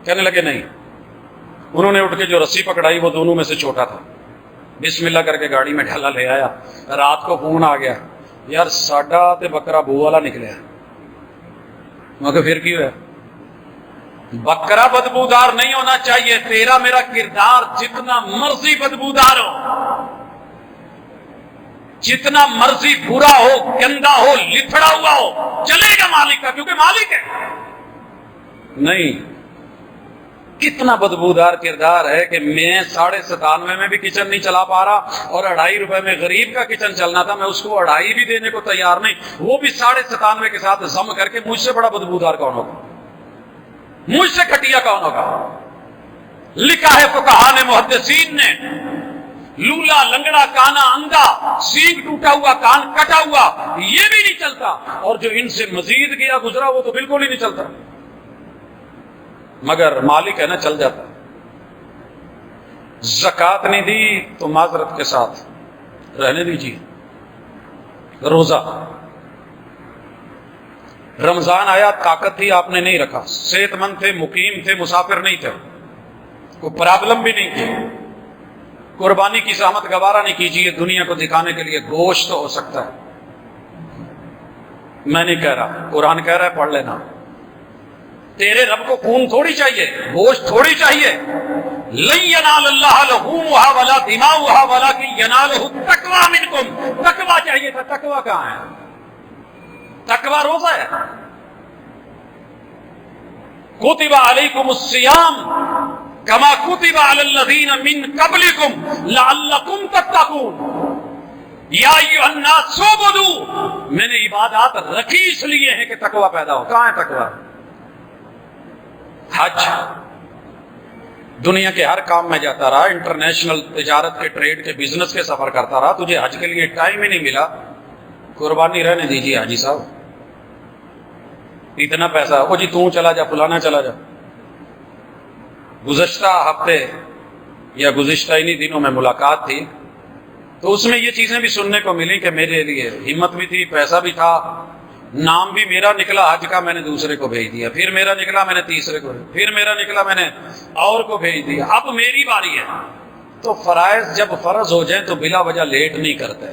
S1: کہنے لگے نہیں، انہوں نے اٹھ کے جو رسی پکڑائی وہ دونوں میں سے چھوٹا تھا، بسم اللہ کر کے گاڑی میں ڈھالا لے آیا۔ رات کو فون آ گیا، یار ساڈا تے بکرا بو والا نکلیا۔ میں کہ پھر کی ہوا؟ بکرا بدبودار نہیں ہونا چاہیے، تیرا میرا کردار جتنا مرضی بدبودار ہو، جتنا مرضی برا ہو، گندا ہو، لتھڑا ہوا ہو، چلے گا مالک کا، کیونکہ مالک ہے۔ نہیں، کتنا بدبودار کردار ہے کہ میں 97.5 میں بھی کچن نہیں چلا پا رہا، اور 2.5 روپے میں غریب کا کچن چلنا تھا، میں اس کو 2.5 بھی دینے کو تیار نہیں، وہ بھی 97.5 کے ساتھ ضم کر کے۔ مجھ سے بڑا بدبودار کون ہوگا؟ مجھ سے گھٹیا کون ہوگا؟ لکھا ہے فقہاء نے، محدثین نے، لولا، لنگڑا، کانا، اندھا، سینگ ٹوٹا ہوا، کان کٹا ہوا، یہ بھی نہیں چلتا، اور جو ان سے مزید گیا گزرا وہ تو بالکل ہی نہیں چلتا، مگر مالک ہے نا، چل جاتا۔ زکوٰۃ نہیں دی تو معذرت کے ساتھ رہنے دیجیے۔ روزہ، رمضان آیا، طاقت تھی آپ نے نہیں رکھا، صحت مند تھے، مقیم تھے، مسافر نہیں تھے، کوئی پرابلم بھی نہیں تھی، قربانی کی زحمت گوارا نہیں کیجیے دنیا کو دکھانے کے لیے، گوشت تو ہو سکتا ہے، میں نہیں کہہ رہا، قرآن کہہ رہا ہے پڑھ لینا۔ تیرے رب کو خون تھوڑی چاہیے، گوشت تھوڑی چاہیے۔ لن ینال اللہ لحومها ولا دماؤها ولکن ینالہ التقوی منکم، تقوی چاہیے تھا، تقوی کہاں ہے؟ تقوی روزہ ہے۔ کتب علیکم الصیام کما کتب علی الذین من قبلکم لعلکم تتقون، یا ایھا الناس اعبدوا، میں نے عبادات رکھی اس لیے ہیں کہ تقوی پیدا ہو۔ کہاں ہے تقوی؟ حج، دنیا کے ہر کام میں جاتا رہا، انٹرنیشنل تجارت کے، ٹریڈ کے، بزنس کے سفر کرتا رہا، تجھے حج کے لیے ٹائم ہی نہیں ملا، قربانی رہنے دیجیے حاجی صاحب، اتنا پیسہ او جی تو چلا جا، فلانا چلا جا۔ گزشتہ ہفتے یا گزشتہ انہی دنوں میں ملاقات تھی، تو اس میں یہ چیزیں بھی سننے کو ملی کہ میرے لیے ہمت بھی تھی، پیسہ بھی تھا، نام بھی میرا نکلا حج کا، میں نے دوسرے کو بھیج دیا، پھر میرا نکلا میں نے تیسرے کو، پھر میرا نکلا میں نے اور کو بھیج دیا، اب میری باری ہے۔ تو فرائض جب فرض ہو جائیں تو بلا وجہ لیٹ نہیں کرتے،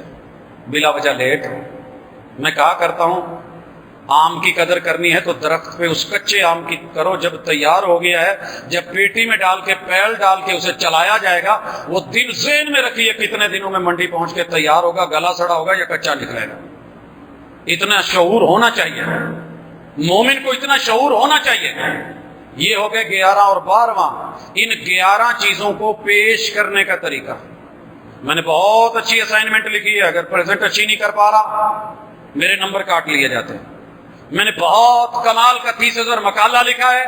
S1: بلا وجہ لیٹ۔ میں کہا کرتا ہوں آم کی قدر کرنی ہے تو درخت پہ اس کچے آم کی کرو، جب تیار ہو گیا ہے، جب پیٹی میں ڈال کے پیل ڈال کے اسے چلایا جائے گا، وہ دن ذہن میں رکھیے کتنے دنوں میں منڈی پہنچ کے تیار ہوگا، گلا سڑا ہوگا یا کچا نکلے گا۔ اتنا شعور ہونا چاہیے، مومن کو اتنا شعور ہونا چاہیے۔ یہ ہو گئے 11 اور 12واں، ان 11 چیزوں کو پیش کرنے کا طریقہ۔ میں نے بہت اچھی اسائنمنٹ لکھی ہے، اگر پریزنٹ اچھی نہیں کر پا رہا میرے نمبر کاٹ لیے جاتے ہیں۔ میں نے بہت کمال کا 30,000 مقالہ لکھا ہے،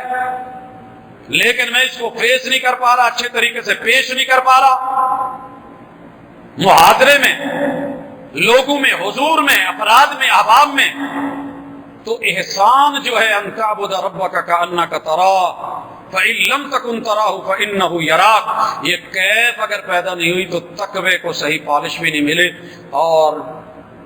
S1: لیکن میں اس کو فیس نہیں کر پا رہا، اچھے طریقے سے پیش نہیں کر پا رہا۔ محاضرے میں، لوگوں میں، حضور میں، افراد میں، احباب میں، تو احسان جو ہے ان تعبد ربک کأنک تراہ فإن لم تکن تراہ فإنہ یراک، یہ کیف اگر پیدا نہیں ہوئی تو تقوی کو صحیح پالش بھی نہیں ملے۔ اور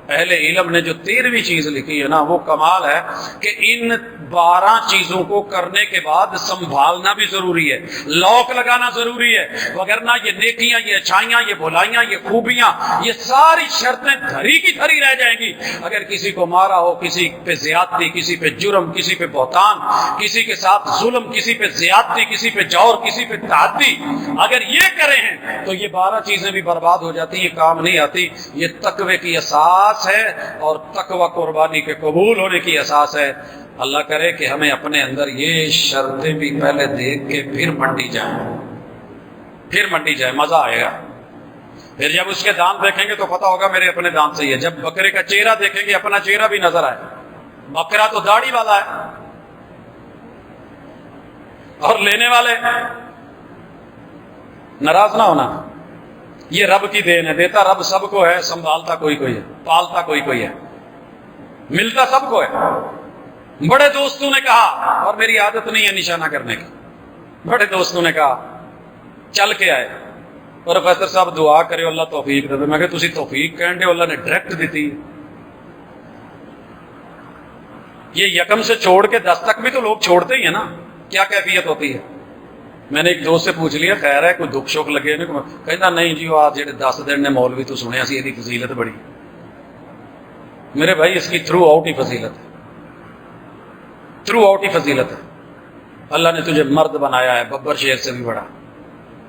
S1: اہل علم نے جو 13ویں چیز لکھی ہے نا، وہ کمال ہے کہ ان 12 چیزوں کو کرنے کے بعد سنبھالنا بھی ضروری ہے، لوک لگانا ضروری ہے، وگرنہ یہ نیکیاں، یہ اچھائیاں، یہ بھلائیاں، یہ خوبیاں، یہ ساری شرطیں دھری کی دھری رہ جائیں گی۔ اگر کسی کو مارا ہو، کسی پہ زیادتی، کسی پہ جرم، کسی پہ بہتان، کسی کے ساتھ ظلم، کسی پہ زیادتی، کسی پہ جور، کسی پہ تعدی، اگر یہ کرے ہیں تو یہ 12 چیزیں بھی برباد ہو جاتی، یہ کام نہیں آتی۔ یہ تقوی کی اساس ہے، اور تقوی قربانی کے قبول ہونے کی اساس ہے۔ اللہ کرے کہ ہمیں اپنے اندر یہ شرطیں بھی پہلے دیکھ کے پھر منڈی جائیں، مزہ آئے گا۔ پھر جب اس کے دانت دیکھیں گے تو پتہ ہوگا میرے اپنے دانت صحیح ہے۔ جب بکرے کا چہرہ دیکھیں گے اپنا چہرہ بھی نظر آئے، بکرا تو داڑھی والا ہے اور لینے والے ناراض نہ ہونا، یہ رب کی دین ہے، دیتا رب سب کو ہے، سنبھالتا کوئی کوئی ہے، پالتا کوئی کوئی ہے، ملتا سب کو ہے۔ بڑے دوستوں نے کہا، اور میری عادت نہیں ہے نشانہ کرنے کی، بڑے دوستوں نے کہا چل کے آئے، پروفیسر صاحب دعا کرے اللہ توفیق دے۔ میں کہ تسی توفیق کہندے اللہ نے ڈائریکٹ دیتی ہے، یہ یکم سے چھوڑ کے 10 تک بھی تو لوگ چھوڑتے ہی ہیں نا، کیا کیفیت ہوتی ہے؟ میں نے ایک دوست سے پوچھ لیا خیر ہے کوئی دکھ شوق لگے نا، کہتا نہیں جی وہ آج جڑے 10 دن نے مولوی تو سنیا سی، یہ فضیلت بڑی۔ میرے بھائی اس کی تھرو آؤٹ ہی فضیلت ہے، تھرو آؤٹ ہی فضیلت ہے۔ اللہ نے تجھے مرد بنایا ہے ببر شیر سے بھی بڑا،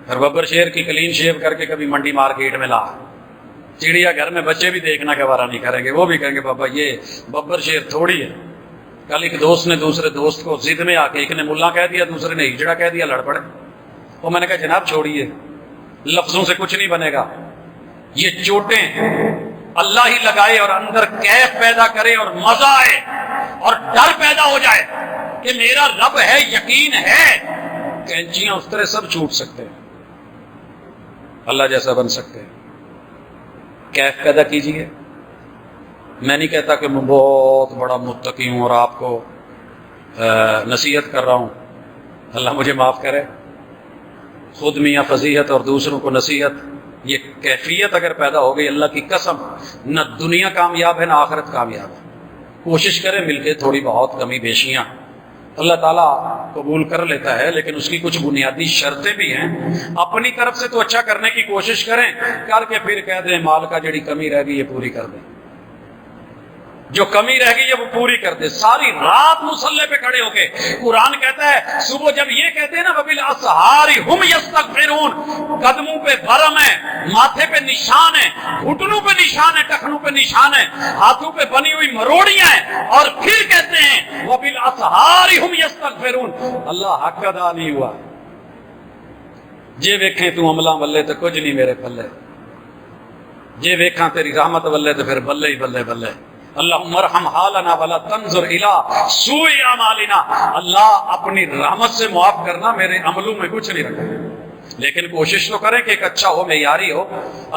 S1: اور ببر شیر کی کلین شیو کر کے کبھی منڈی مارکیٹ میں لا، چڑیا گھر میں بچے بھی دیکھنا گوارا نہیں کریں گے، وہ بھی کہیں گے بابا یہ ببر شیر تھوڑی ہے۔ کل ایک دوست نے دوسرے دوست کو ضد میں آ کے، ایک نے ملا کہہ دیا، دوسرے نے ہجڑا کہہ دیا، لڑ پڑے۔ وہ میں نے کہا جناب چھوڑیے، لفظوں سے کچھ نہیں بنے گا، یہ چوٹیں اللہ ہی لگائے اور اندر کیف پیدا کرے اور مزہ آئے اور ڈر پیدا ہو جائے کہ میرا رب ہے، یقین ہے، کینچیاں اس طرح سب چھوٹ سکتے ہیں، اللہ جیسا بن سکتے ہیں۔ کیف پیدا کیجیے۔ میں نہیں کہتا کہ میں بہت بڑا متقی ہوں اور آپ کو نصیحت کر رہا ہوں، اللہ مجھے معاف کرے، خود میاں فضیحت اور دوسروں کو نصیحت، یہ کیفیت اگر پیدا ہو گئی اللہ کی قسم، نہ دنیا کامیاب ہے نہ آخرت کامیاب ہے۔ کوشش کریں مل کے، تھوڑی بہت کمی بیشیاں اللہ تعالیٰ قبول کر لیتا ہے، لیکن اس کی کچھ بنیادی شرطیں بھی ہیں۔ اپنی طرف سے تو اچھا کرنے کی کوشش کریں، کر کے پھر کہہ دیں مال کا جڑی کمی رہ گئی یہ پوری کر دیں، جو کمی رہ گئی ہے وہ پوری کر دے۔ ساری رات مصلے پہ کھڑے ہو کے قرآن کہتا ہے، صبح جب یہ کہتے ہیں نا وَبِالْأَسْحَارِ هُمْ يَسْتَغْفِرُونَ، قدموں پہ برم ہے، ماتھے پہ نشان ہے، گھٹنوں پہ نشان ہے، ٹخنوں پہ نشان ہے، ہاتھوں پہ بنی ہوئی مروڑیاں ہیں، اور پھر کہتے ہیں وَبِالْأَسْحَارِ هُمْ يَسْتَغْفِرُونَ۔ اللہ حق ادا نہیں ہوا، جے ویکھیں تو عملہ ولے تو کچھ نہیں میرے پلے، جے ویکھاں تیری رحمت ولے تو پھر بلے ہی بلے بلے۔ اللہم ارحم حالنا ولا تنظر الی سوء اعمالنا، اللہ اپنی رحمت سے معاف کرنا، میرے عملوں میں کچھ نہیں رکھا، لیکن کوشش تو کریں کہ ایک اچھا ہو، معیاری ہو۔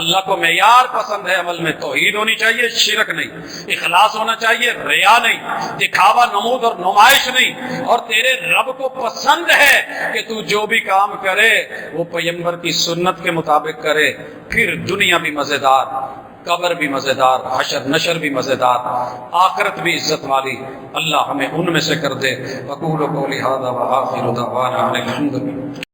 S1: اللہ کو معیار پسند ہے عمل میں، توحید ہونی چاہیے، شرک نہیں، اخلاص ہونا چاہیے، ریا نہیں، دکھاوا، نمود اور نمائش نہیں، اور تیرے رب کو پسند ہے کہ تو جو بھی کام کرے وہ پیغمبر کی سنت کے مطابق کرے، پھر دنیا بھی مزیدار، قبر بھی مزیدار، حشر نشر بھی مزیدار، آخرت بھی عزت والی، اللہ ہمیں ان میں سے کر دے۔ اقول قولی ھذا وآخر دعوانا ان الحمد للہ۔